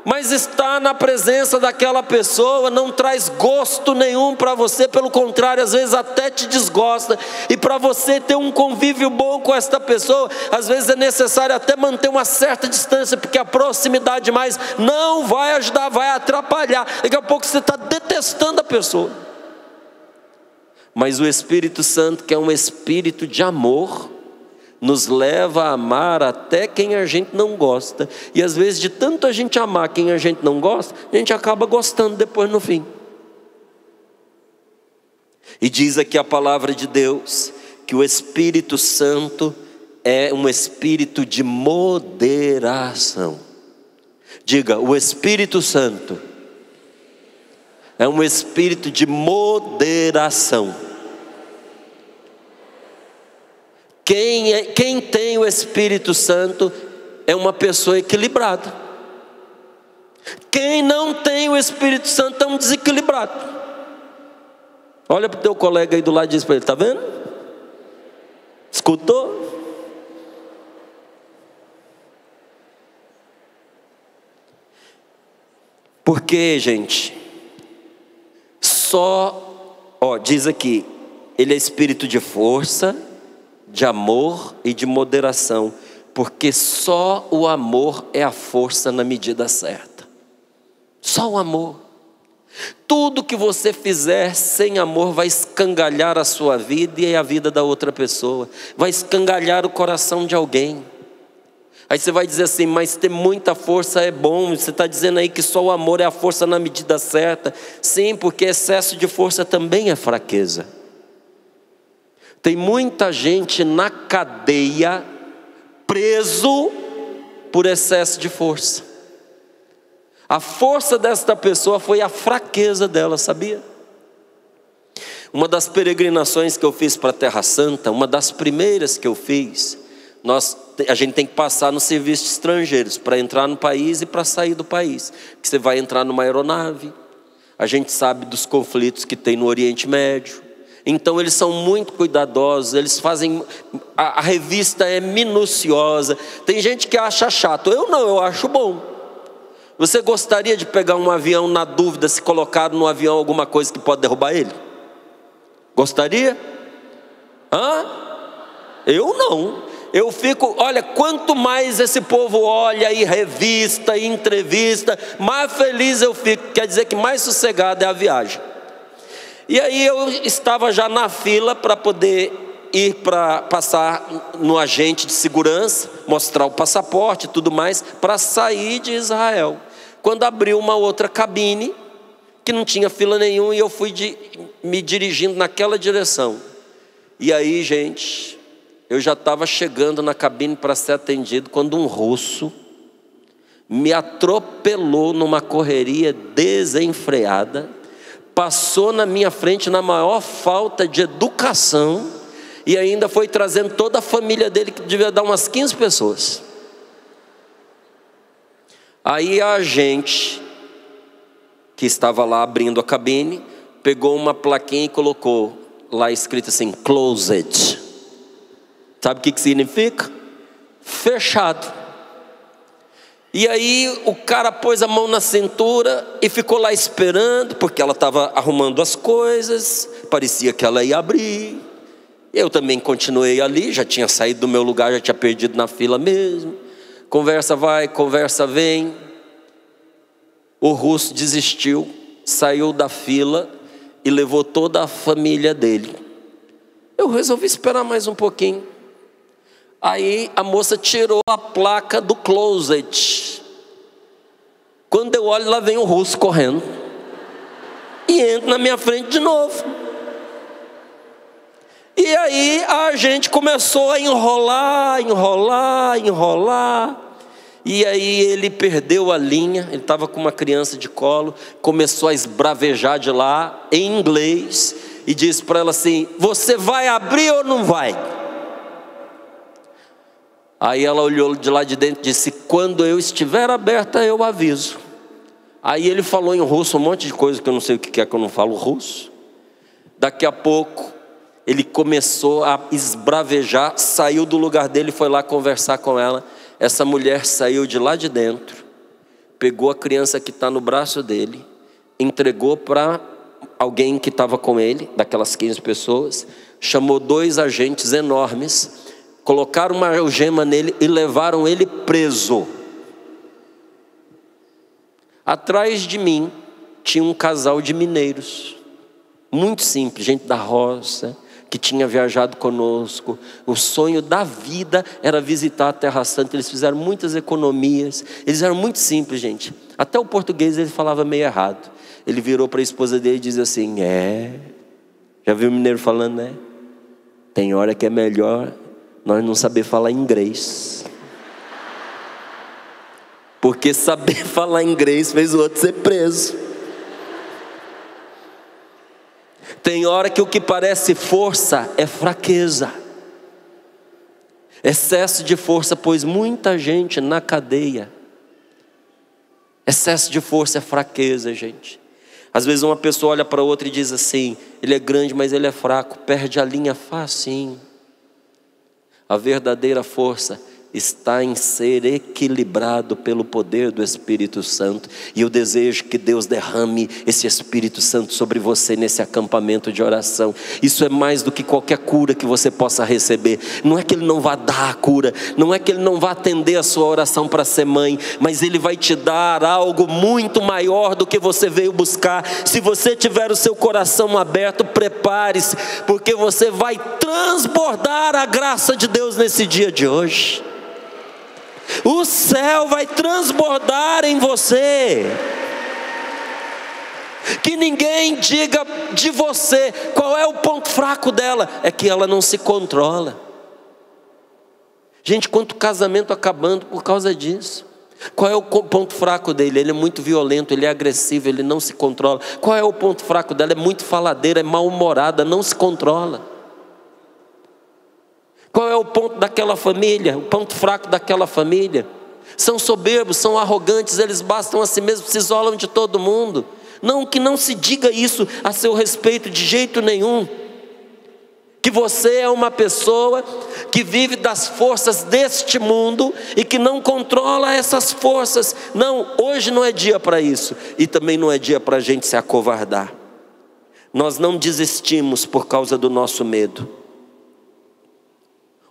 Mas estar na presença daquela pessoa não traz gosto nenhum para você, pelo contrário, às vezes até te desgosta. E para você ter um convívio bom com esta pessoa, às vezes é necessário até manter uma certa distância, porque a proximidade mais não vai ajudar, vai atrapalhar. Daqui a pouco você está detestando a pessoa. Mas o Espírito Santo, que é um espírito de amor, nos leva a amar até quem a gente não gosta. E às vezes de tanto a gente amar quem a gente não gosta, a gente acaba gostando depois no fim. E diz aqui a palavra de Deus, que o Espírito Santo é um espírito de moderação. Diga, o Espírito Santo é um espírito de moderação. Quem tem o Espírito Santo é uma pessoa equilibrada. Quem não tem o Espírito Santo é um desequilibrado. Olha para o teu colega aí do lado e diz para ele: está vendo? Escutou? Porque, gente, diz aqui, ele é espírito de força, de amor e de moderação, porque só o amor é a força na medida certa. Só o amor. Tudo que você fizer sem amor vai escangalhar a sua vida e a vida da outra pessoa, vai escangalhar o coração de alguém. Aí você vai dizer assim: mas ter muita força é bom. Você está dizendo aí que só o amor é a força na medida certa. Sim, porque excesso de força também é fraqueza. Tem muita gente na cadeia, preso por excesso de força. A força desta pessoa foi a fraqueza dela, sabia? Uma das peregrinações que eu fiz para a Terra Santa, uma das primeiras que eu fiz, a gente tem que passar no serviço de estrangeiros para entrar no país e para sair do país. Que você vai entrar numa aeronave, a gente sabe dos conflitos que tem no Oriente Médio. Então eles são muito cuidadosos, eles fazem, a revista é minuciosa. Tem gente que acha chato, eu não, eu acho bom. Você gostaria de pegar um avião na dúvida se colocar no avião alguma coisa que pode derrubar ele? Gostaria? Eu não. Eu fico, olha, quanto mais esse povo olha e revista e entrevista, mais feliz eu fico. Quer dizer que mais sossegado é a viagem. E aí eu estava já na fila para poder ir para passar no agente de segurança, mostrar o passaporte e tudo mais, para sair de Israel. Quando abriu uma outra cabine, que não tinha fila nenhuma, e eu fui me dirigindo naquela direção. E aí, gente, eu já estava chegando na cabine para ser atendido, quando um russo me atropelou numa correria desenfreada, passou na minha frente na maior falta de educação, e ainda foi trazendo toda a família dele, que devia dar umas 15 pessoas. Aí a agente que estava lá abrindo a cabine pegou uma plaquinha e colocou lá escrito assim: closed. Sabe o que significa? Fechado. E aí o cara pôs a mão na cintura e ficou lá esperando, porque ela estava arrumando as coisas, parecia que ela ia abrir. Eu também continuei ali, já tinha saído do meu lugar, já tinha perdido na fila mesmo. Conversa vai, conversa vem. O russo desistiu, saiu da fila e levou toda a família dele. Eu resolvi esperar mais um pouquinho. Aí a moça tirou a placa do closet. Quando eu olho, lá vem o russo correndo e entra na minha frente de novo. E aí a gente começou a enrolar. E aí ele perdeu a linha. Ele estava com uma criança de colo, começou a esbravejar de lá em inglês e disse para ela assim: você vai abrir ou não vai? Aí ela olhou de lá de dentro e disse: quando eu estiver aberta eu aviso. Aí ele falou em russo um monte de coisa que eu não sei o que é, que eu não falo russo. Daqui a pouco ele começou a esbravejar, saiu do lugar dele e foi lá conversar com ela. Essa mulher saiu de lá de dentro, pegou a criança que está no braço dele, entregou para alguém que estava com ele, daquelas 15 pessoas, chamou 2 agentes enormes, colocaram uma algema nele e levaram ele preso. Atrás de mim tinha um casal de mineiros, muito simples, gente da roça, que tinha viajado conosco. O sonho da vida era visitar a Terra Santa. Eles fizeram muitas economias, eles eram muito simples, gente. Até o português ele falava meio errado. Ele virou para a esposa dele e disse assim: já viu o mineiro falando, né? Tem hora que é melhor nós não saber falar inglês, porque saber falar inglês fez o outro ser preso. Tem hora que o que parece força é fraqueza. Excesso de força pôs muita gente na cadeia. Excesso de força é fraqueza, gente. Às vezes uma pessoa olha para outra e diz assim: ele é grande, mas ele é fraco. Perde a linha facinho. A verdadeira força está em ser equilibrado pelo poder do Espírito Santo. E eu desejo que Deus derrame esse Espírito Santo sobre você nesse acampamento de oração. Isso é mais do que qualquer cura que você possa receber. Não é que Ele não vai dar a cura, não é que Ele não vai atender a sua oração para ser mãe, mas Ele vai te dar algo muito maior do que você veio buscar. Se você tiver o seu coração aberto, prepare-se, porque você vai transbordar a graça de Deus nesse dia de hoje. O céu vai transbordar em você. Que ninguém diga de você qual é o ponto fraco dela. É que ela não se controla. Gente, quanto casamento acabando por causa disso. Qual é o ponto fraco dele? Ele é muito violento, ele é agressivo, ele não se controla. Qual é o ponto fraco dela? É muito faladeira, é mal-humorada, não se controla. Qual é o ponto daquela família? O ponto fraco daquela família? São soberbos, são arrogantes, eles bastam a si mesmos, se isolam de todo mundo. Não, que não se diga isso a seu respeito de jeito nenhum. Que você é uma pessoa que vive das forças deste mundo e que não controla essas forças. Não, hoje não é dia para isso. E também não é dia para a gente se acovardar. Nós não desistimos por causa do nosso medo.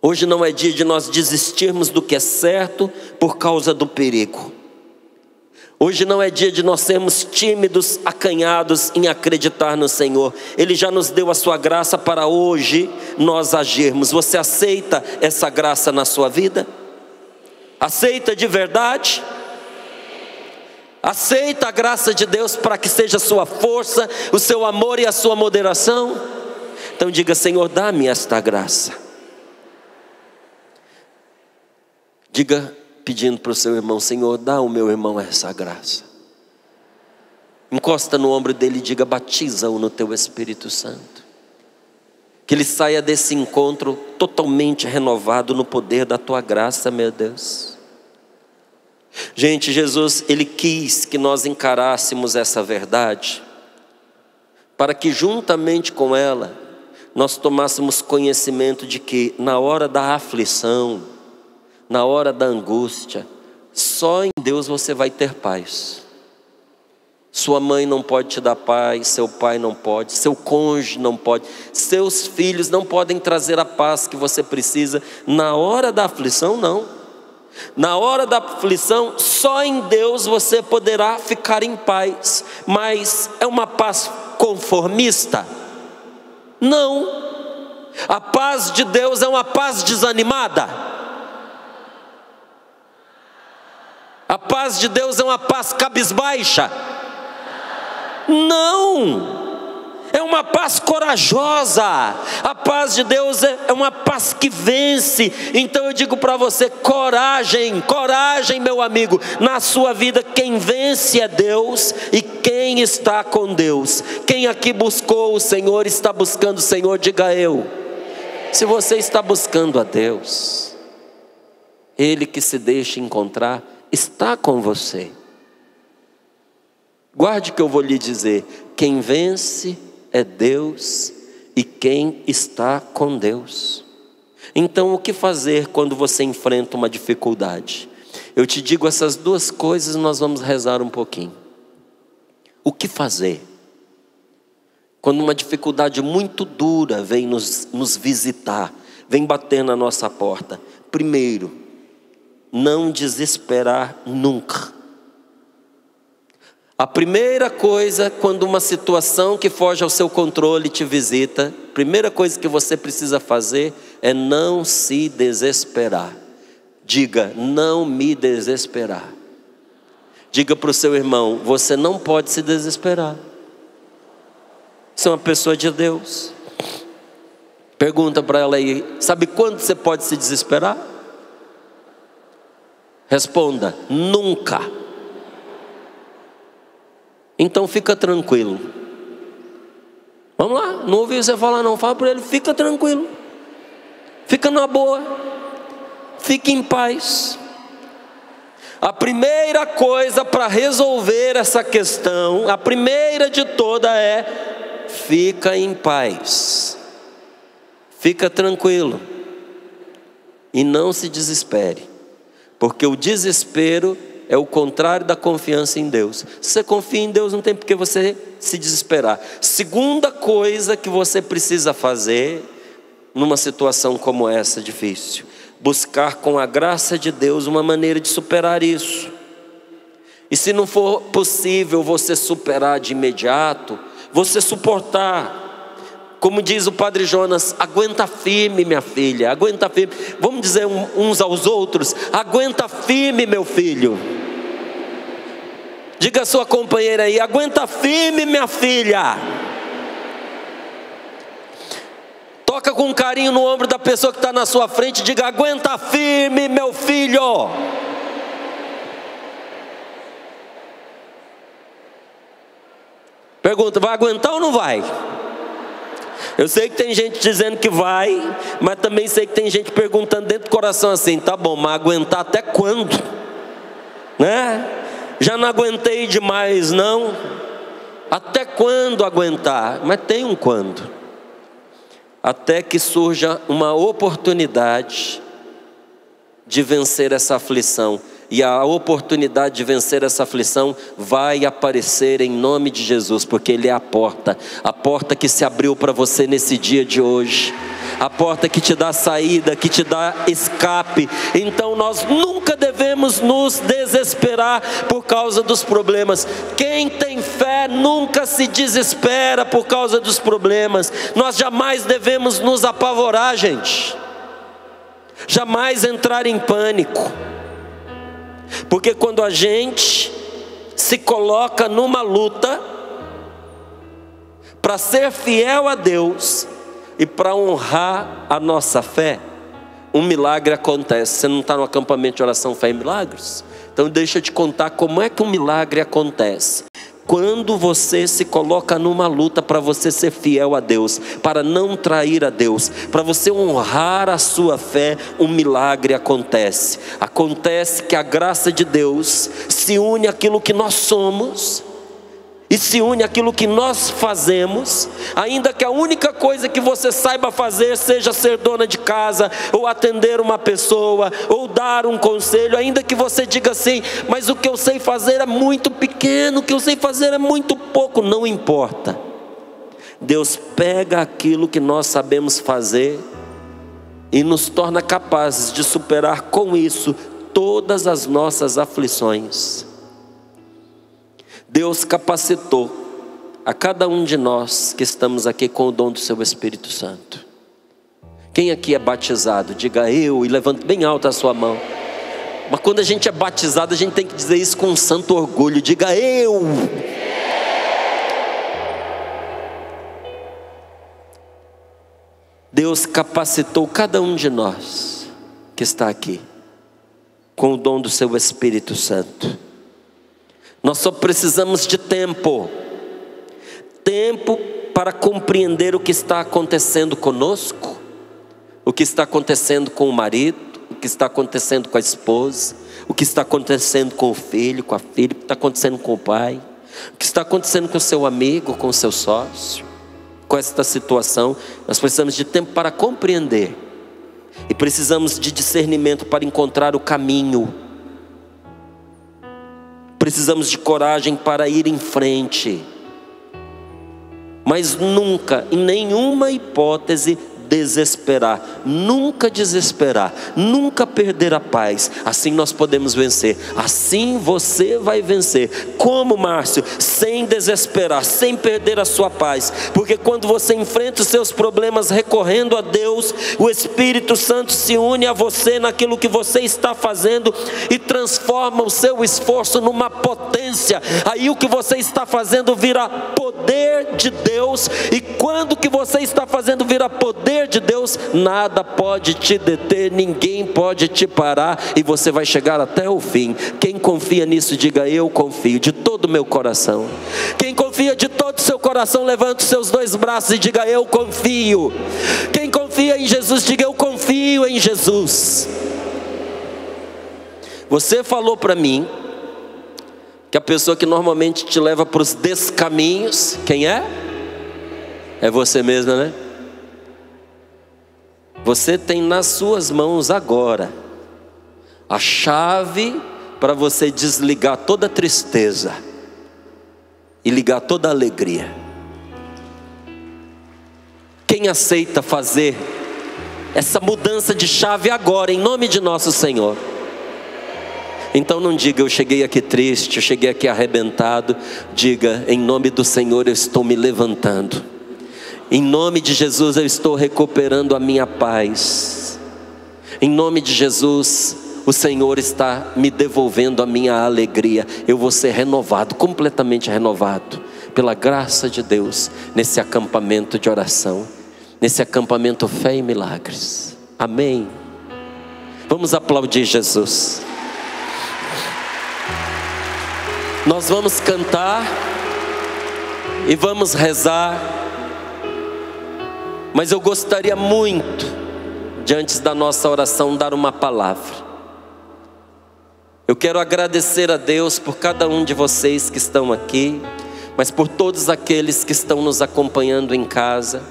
Hoje não é dia de nós desistirmos do que é certo por causa do perigo. Hoje não é dia de nós sermos tímidos, acanhados em acreditar no Senhor. Ele já nos deu a sua graça para hoje nós agirmos. Você aceita essa graça na sua vida? Aceita de verdade? Aceita a graça de Deus para que seja a sua força, o seu amor e a sua moderação? Então diga: Senhor, dá-me esta graça. Diga, pedindo para o seu irmão: Senhor, dá ao meu irmão essa graça. Encosta no ombro dele e diga: batiza-o no teu Espírito Santo. Que ele saia desse encontro totalmente renovado no poder da tua graça, meu Deus. Gente, Jesus, Ele quis que nós encarássemos essa verdade, para que juntamente com ela, nós tomássemos conhecimento de que na hora da aflição, na hora da angústia, só em Deus você vai ter paz. Sua mãe não pode te dar paz, seu pai não pode, seu cônjuge não pode, seus filhos não podem trazer a paz que você precisa. Na hora da aflição, não. Na hora da aflição, só em Deus você poderá ficar em paz. Mas é uma paz conformista? Não. A paz de Deus é uma paz desanimada? A paz de Deus é uma paz cabisbaixa? Não, é uma paz corajosa. A paz de Deus é uma paz que vence. Então eu digo para você: coragem, coragem, meu amigo. Na sua vida quem vence é Deus e quem está com Deus. Quem aqui buscou o Senhor, está buscando o Senhor, diga eu. Se você está buscando a Deus, Ele que se deixa encontrar está com você. Guarde que eu vou lhe dizer: quem vence é Deus e quem está com Deus. Então o que fazer quando você enfrenta uma dificuldade? Eu te digo essas duas coisas e nós vamos rezar um pouquinho. O que fazer quando uma dificuldade muito dura vem nos visitar, vem bater na nossa porta? Primeiro, não desesperar nunca. A primeira coisa, quando uma situação que foge ao seu controle te visita, a primeira coisa que você precisa fazer é não se desesperar. Diga: não me desesperar. Diga para o seu irmão: você não pode se desesperar. Você é uma pessoa de Deus. Pergunta para ela aí: sabe quando você pode se desesperar? Responda: nunca. Então fica tranquilo. Vamos lá, não ouvi você falar não, fala para ele: fica tranquilo, fica na boa. fique em paz. A primeira coisa para resolver essa questão, a primeira de toda é: fica em paz, fica tranquilo e não se desespere, porque o desespero é o contrário da confiança em Deus. Se você confia em Deus, não tem por que você se desesperar. Segunda coisa que você precisa fazer numa situação como essa difícil: buscar com a graça de Deus uma maneira de superar isso. E se não for possível você superar de imediato, você suportar. Como diz o Padre Jonas: aguenta firme, minha filha, aguenta firme. Vamos dizer uns aos outros: aguenta firme, meu filho. Diga a sua companheira aí: aguenta firme, minha filha. Toca com carinho no ombro da pessoa que está na sua frente, diga: aguenta firme, meu filho. Pergunta: vai aguentar ou não vai? Eu sei que tem gente dizendo que vai, mas também sei que tem gente perguntando dentro do coração assim: tá bom, mas aguentar até quando? Né? Já não aguentei demais não. Até quando aguentar? Mas tem um quando. Até que surja uma oportunidade de vencer essa aflição. E a oportunidade de vencer essa aflição vai aparecer em nome de Jesus, porque Ele é a porta que se abriu para você nesse dia de hoje, a porta que te dá saída, que te dá escape. Então nós nunca devemos nos desesperar por causa dos problemas. Quem tem fé nunca se desespera por causa dos problemas. Nós jamais devemos nos apavorar, gente, jamais entrar em pânico. Porque quando a gente se coloca numa luta para ser fiel a Deus e para honrar a nossa fé, um milagre acontece. Você não está no acampamento de oração Fé e Milagres? Então deixa eu te contar como é que um milagre acontece. Quando você se coloca numa luta para você ser fiel a Deus, para não trair a Deus, para você honrar a sua fé, um milagre acontece. Acontece que a graça de Deus se une àquilo que nós somos e se une àquilo que nós fazemos, ainda que a única coisa que você saiba fazer seja ser dona de casa, ou atender uma pessoa, ou dar um conselho, ainda que você diga assim: mas o que eu sei fazer é muito pequeno, o que eu sei fazer é muito pouco. Não importa. Deus pega aquilo que nós sabemos fazer e nos torna capazes de superar com isso todas as nossas aflições. Deus capacitou a cada um de nós que estamos aqui com o dom do seu Espírito Santo. Quem aqui é batizado? Diga eu, e levante bem alto a sua mão. Mas quando a gente é batizado, a gente tem que dizer isso com um santo orgulho. Diga eu. Deus capacitou cada um de nós que está aqui com o dom do seu Espírito Santo. Nós só precisamos de tempo para compreender o que está acontecendo conosco, o que está acontecendo com o marido, o que está acontecendo com a esposa, o que está acontecendo com o filho, com a filha, o que está acontecendo com o pai, o que está acontecendo com o seu amigo, com o seu sócio, com esta situação. Nós precisamos de tempo para compreender e precisamos de discernimento para encontrar o caminho. Precisamos de coragem para ir em frente, mas nunca, em nenhuma hipótese, desesperar, nunca desesperar, nunca perder a paz. Assim nós podemos vencer, assim você vai vencer. Como, Márcio? Sem desesperar, sem perder a sua paz, porque quando você enfrenta os seus problemas recorrendo a Deus, o Espírito Santo se une a você naquilo que você está fazendo e transforma o seu esforço numa potência. Aí o que você está fazendo vira poder de Deus, e quando o que você está fazendo vira poder de Deus, nada pode te deter, ninguém pode te parar, e você vai chegar até o fim. Quem confia nisso, diga eu confio, de todo o meu coração. Quem confia de todo o seu coração, levante os seus dois braços e diga eu confio. Quem confia em Jesus, diga eu confio em Jesus. Você falou para mim que a pessoa que normalmente te leva para os descaminhos, quem é? É você mesma, né? Você tem nas suas mãos agora a chave para você desligar toda a tristeza e ligar toda a alegria. Quem aceita fazer essa mudança de chave agora, em nome de nosso Senhor? Então não diga, eu cheguei aqui triste, eu cheguei aqui arrebentado. Diga, em nome do Senhor eu estou me levantando. Em nome de Jesus eu estou recuperando a minha paz. Em nome de Jesus, o Senhor está me devolvendo a minha alegria. Eu vou ser renovado, completamente renovado, pela graça de Deus, nesse acampamento de oração, nesse acampamento Fé e Milagres. Amém. Vamos aplaudir Jesus. Nós vamos cantar e vamos rezar, mas eu gostaria muito de, antes da nossa oração, dar uma palavra. Eu quero agradecer a Deus por cada um de vocês que estão aqui, mas por todos aqueles que estão nos acompanhando em casa,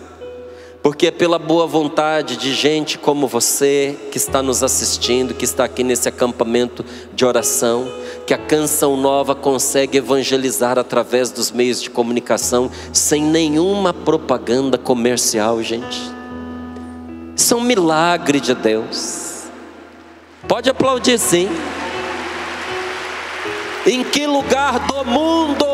porque é pela boa vontade de gente como você, que está nos assistindo, que está aqui nesse acampamento de oração, que a Canção Nova consegue evangelizar através dos meios de comunicação, sem nenhuma propaganda comercial, gente. Isso é um milagre de Deus. Pode aplaudir sim. Em que lugar do mundo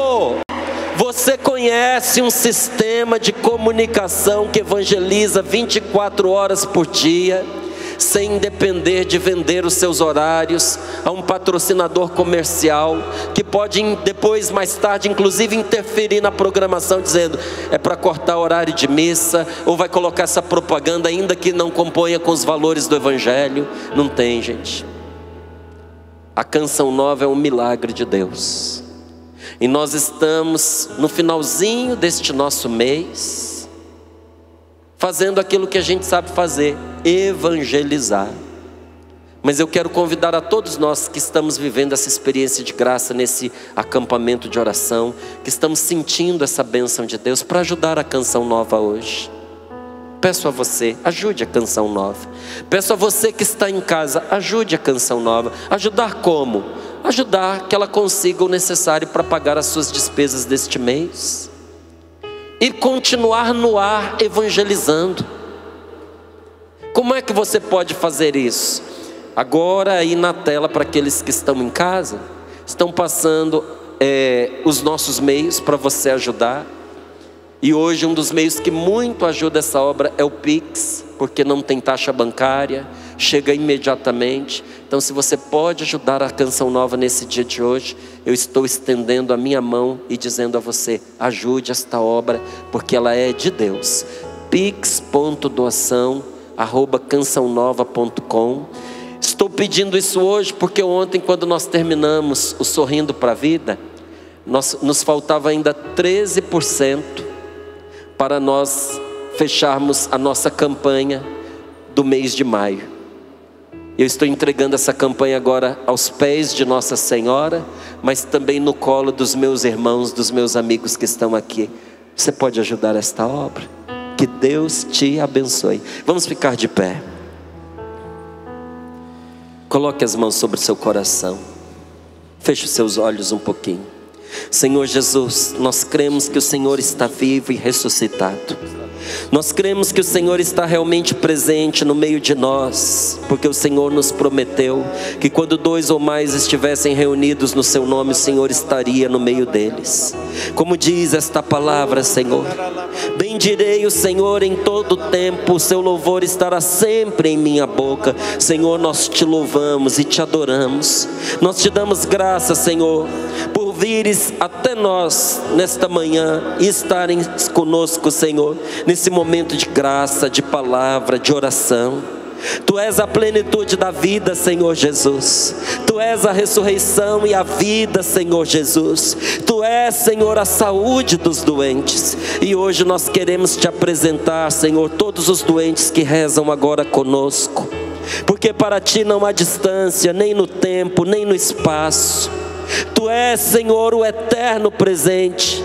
você conhece um sistema de comunicação que evangeliza 24 horas por dia, sem depender de vender os seus horários a um patrocinador comercial, que pode depois, mais tarde, inclusive interferir na programação, dizendo, é para cortar horário de missa, ou vai colocar essa propaganda ainda que não componha com os valores do Evangelho? Não tem, gente. A Canção Nova é um milagre de Deus. E nós estamos no finalzinho deste nosso mês, fazendo aquilo que a gente sabe fazer, evangelizar. Mas eu quero convidar a todos nós que estamos vivendo essa experiência de graça nesse acampamento de oração, que estamos sentindo essa bênção de Deus, para ajudar a Canção Nova hoje. Peço a você, ajude a Canção Nova. Peço a você que está em casa, ajude a Canção Nova. Ajudar como? Ajudar que ela consiga o necessário para pagar as suas despesas deste mês e continuar no ar evangelizando. Como é que você pode fazer isso? Agora aí na tela, para aqueles que estão em casa, estão passando os nossos meios para você ajudar. E hoje um dos meios que muito ajuda essa obra é o Pix, porque não tem taxa bancária, chega imediatamente. Então, se você pode ajudar a Canção Nova nesse dia de hoje, eu estou estendendo a minha mão e dizendo a você, ajude esta obra, porque ela é de Deus. pix.doação@cançãonova.com. Estou pedindo isso hoje porque ontem, quando nós terminamos o Sorrindo para a Vida, nos faltava ainda 13% para nós fecharmos a nossa campanha do mês de maio. Eu estou entregando essa campanha agora aos pés de Nossa Senhora, mas também no colo dos meus irmãos, dos meus amigos que estão aqui. Você pode ajudar esta obra? Que Deus te abençoe. Vamos ficar de pé. Coloque as mãos sobre o seu coração. Feche os seus olhos um pouquinho. Senhor Jesus, nós cremos que o Senhor está vivo e ressuscitado. Nós cremos que o Senhor está realmente presente no meio de nós, porque o Senhor nos prometeu que quando 2 ou mais estivessem reunidos no seu nome, o Senhor estaria no meio deles. Como diz esta palavra, Senhor, bendirei o Senhor em todo tempo, o seu louvor estará sempre em minha boca. Senhor, nós te louvamos e te adoramos. Nós te damos graça, Senhor, por vires até nós nesta manhã e estarem conosco, Senhor, nesse momento de graça, de palavra, de oração. Tu és a plenitude da vida, Senhor Jesus. Tu és a ressurreição e a vida, Senhor Jesus. Tu és, Senhor, a saúde dos doentes. E hoje nós queremos te apresentar, Senhor, todos os doentes que rezam agora conosco. porque para ti não há distância, nem no tempo, nem no espaço. Tu és, Senhor, o eterno presente.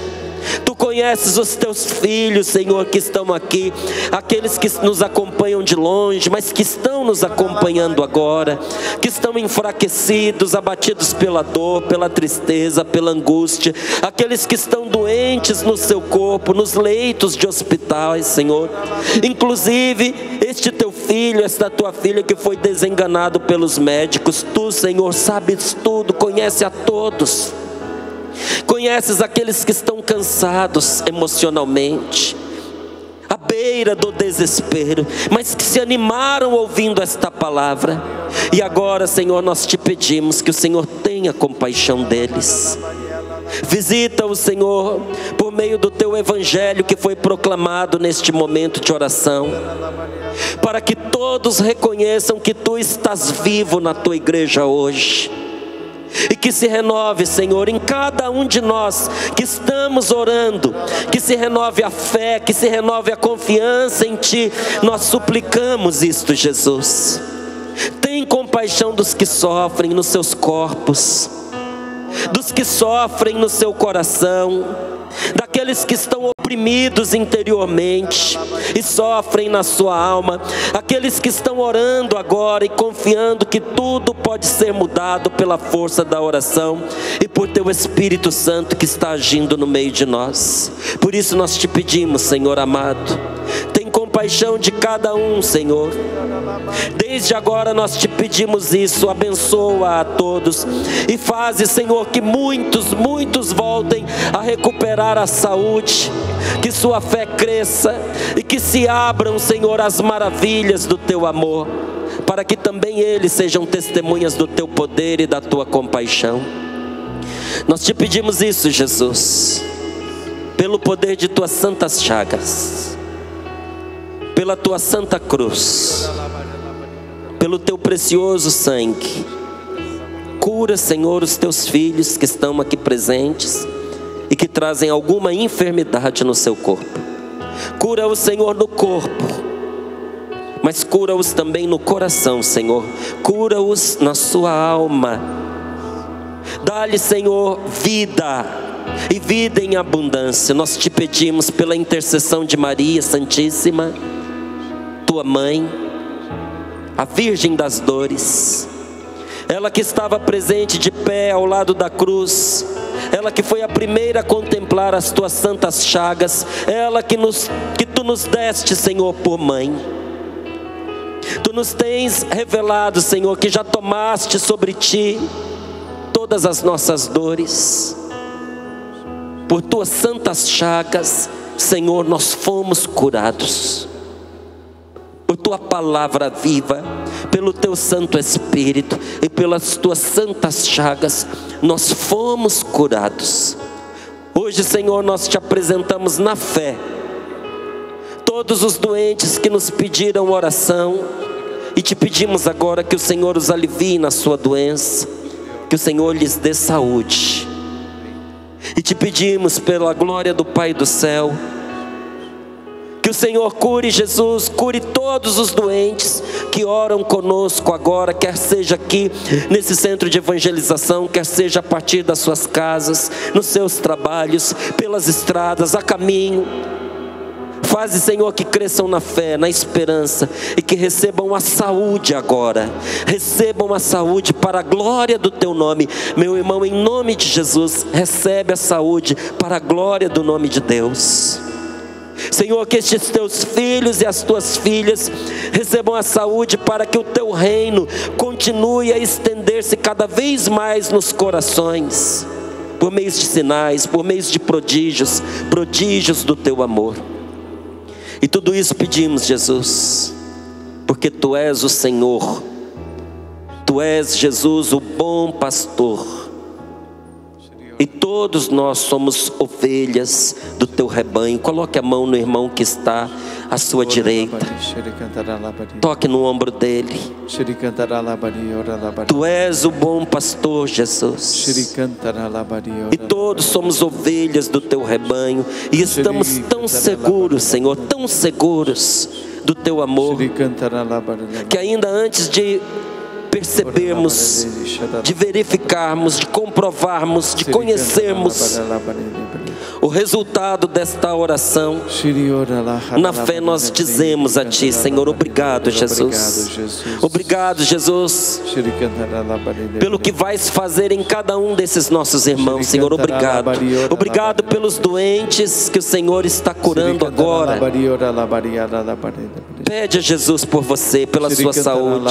Tu conheces os teus filhos, Senhor, que estão aqui, aqueles que nos acompanham de longe, mas que estão nos acompanhando agora, que estão enfraquecidos, abatidos pela dor, pela tristeza, pela angústia, aqueles que estão doentes no seu corpo, nos leitos de hospitais, Senhor. Inclusive, este teu filho, esta tua filha que foi desenganado pelos médicos. Tu, Senhor, sabes tudo, conhece a todos. Conheces aqueles que estão cansados emocionalmente, à beira do desespero, mas que se animaram ouvindo esta palavra. E agora, Senhor, nós te pedimos que o Senhor tenha compaixão deles. Visita-o, Senhor, por meio do teu evangelho que foi proclamado neste momento de oração, para que todos reconheçam que tu estás vivo na tua igreja hoje. E que se renove, Senhor, em cada um de nós que estamos orando, que se renove a fé, que se renove a confiança em Ti. Nós suplicamos isto, Jesus. Tem compaixão dos que sofrem nos seus corpos, dos que sofrem no seu coração, daqueles que estão oprimidos interiormente e sofrem na sua alma, aqueles que estão orando agora e confiando que tudo pode ser mudado pela força da oração e por teu Espírito Santo que está agindo no meio de nós. Por isso nós te pedimos, Senhor amado, tem compaixão de cada um, Senhor. Desde agora nós te pedimos isso, abençoa a todos e faze, Senhor, que muitos voltem a recuperar a saúde, que sua fé cresça e que se abram, Senhor, as maravilhas do teu amor, para que também eles sejam testemunhas do teu poder e da tua compaixão. Nós te pedimos isso, Jesus, pelo poder de tuas santas chagas, pela tua santa cruz, pelo teu precioso sangue. Cura, Senhor, os teus filhos que estão aqui presentes e que trazem alguma enfermidade no seu corpo. Cura-os, Senhor, no corpo, mas cura-os também no coração, Senhor. Cura-os na sua alma. Dá-lhe, Senhor, vida e vida em abundância. Nós te pedimos pela intercessão de Maria Santíssima, tua mãe, a Virgem das Dores, ela que estava presente de pé ao lado da cruz, ela que foi a primeira a contemplar as tuas santas chagas, ela que tu nos deste, Senhor, por mãe. Tu nos tens revelado, Senhor, que já tomaste sobre ti todas as nossas dores. Por tuas santas chagas, Senhor, nós fomos curados. Por tua palavra viva, pelo teu Santo Espírito e pelas tuas santas chagas, nós fomos curados. Hoje, Senhor, nós te apresentamos na fé todos os doentes que nos pediram oração e te pedimos agora que o Senhor os alivie na sua doença, que o Senhor lhes dê saúde. E te pedimos pela glória do Pai do céu, que o Senhor cure, Jesus, cure todos os doentes que oram conosco agora, quer seja aqui nesse centro de evangelização, quer seja a partir das suas casas, nos seus trabalhos, pelas estradas, a caminho. Faze, Senhor, que cresçam na fé, na esperança e que recebam a saúde agora. Recebam a saúde para a glória do teu nome. Meu irmão, em nome de Jesus, recebe a saúde para a glória do nome de Deus. Senhor, que estes teus filhos e as tuas filhas recebam a saúde para que o teu reino continue a estender-se cada vez mais nos corações, por meio de sinais, por meio de prodígios do teu amor. E tudo isso pedimos, Jesus, porque tu és o Senhor, tu és, Jesus, o bom pastor. E todos nós somos ovelhas do teu rebanho. Coloque a mão no irmão que está à sua direita. Toque no ombro dele. Tu és o bom pastor, Jesus. E todos somos ovelhas do teu rebanho. E estamos tão seguros, Senhor, tão seguros do teu amor, que ainda antes de percebermos, de verificarmos, de comprovarmos, de conhecermos o resultado desta oração, na fé nós dizemos a Ti, Senhor, obrigado, Jesus. Obrigado, Jesus, pelo que vais fazer em cada um desses nossos irmãos, Senhor, obrigado. Obrigado pelos doentes que o Senhor está curando agora. Pede a Jesus por você, pela sua saúde.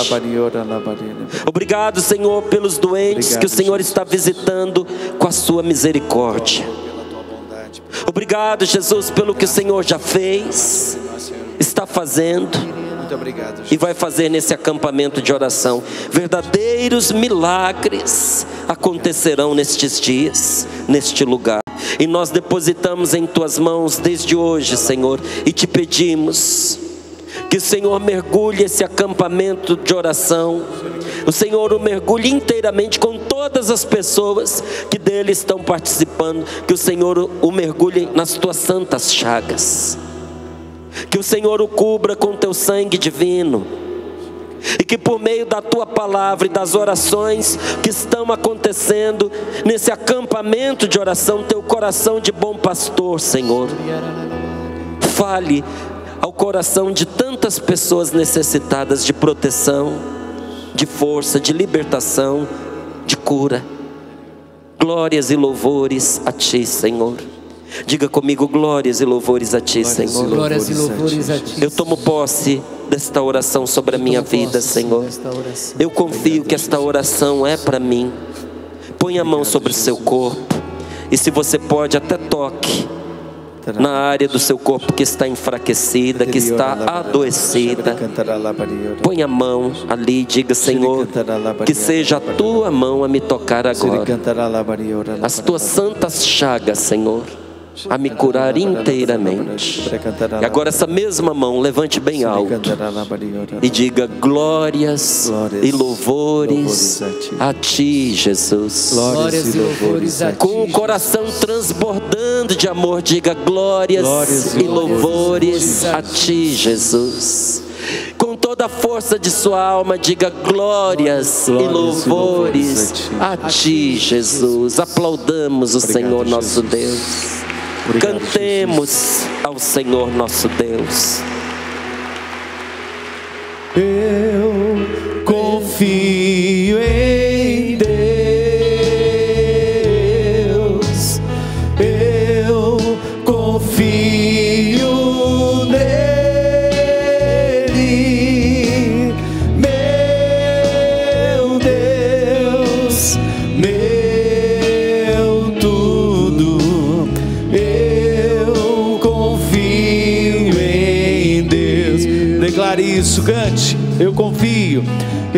Obrigado, Senhor, pelos doentes que o Senhor está visitando com a sua misericórdia. Obrigado, Jesus, pelo que o Senhor já fez, está fazendo e vai fazer nesse acampamento de oração. Verdadeiros milagres acontecerão nestes dias, neste lugar. E nós depositamos em Tuas mãos desde hoje, Senhor, e Te pedimos que o Senhor mergulhe esse acampamento de oração. O Senhor o mergulhe inteiramente com todas as pessoas que dele estão participando. Que o Senhor o mergulhe nas Tuas santas chagas. Que o Senhor o cubra com Teu sangue divino. E que por meio da Tua palavra e das orações que estão acontecendo nesse acampamento de oração, Teu coração de bom pastor, Senhor, fale ao coração de tantas pessoas necessitadas de proteção, de força, de libertação, de cura. Glórias e louvores a Ti, Senhor. Diga comigo, glórias e louvores a Ti, Senhor.
Glórias e louvores a Ti.
Eu tomo posse desta oração sobre a minha vida, Senhor. Eu confio que esta oração é para mim. Põe a mão sobre o seu corpo. E se você pode, até toque na área do seu corpo que está enfraquecida, que está adoecida. Põe a mão ali e diga, Senhor, que seja a Tua mão a me tocar agora. As Tuas santas chagas, Senhor, a me curar inteiramente. E agora essa mesma mão, levante bem alto e diga, glórias e louvores a Ti, Jesus.
Glórias e louvores a Ti.
Com o coração transbordando de amor, diga, glórias e louvores a Ti, Jesus. Com toda a força de sua alma, diga, glórias e louvores a Ti, Jesus. Aplaudamos o Senhor nosso Deus. Cantemos ao Senhor nosso Deus.
Eu confio em Deus, eu confio nele, meu Deus, meu tudo. Eu confio em Deus. Declare isso, cante. Eu confio em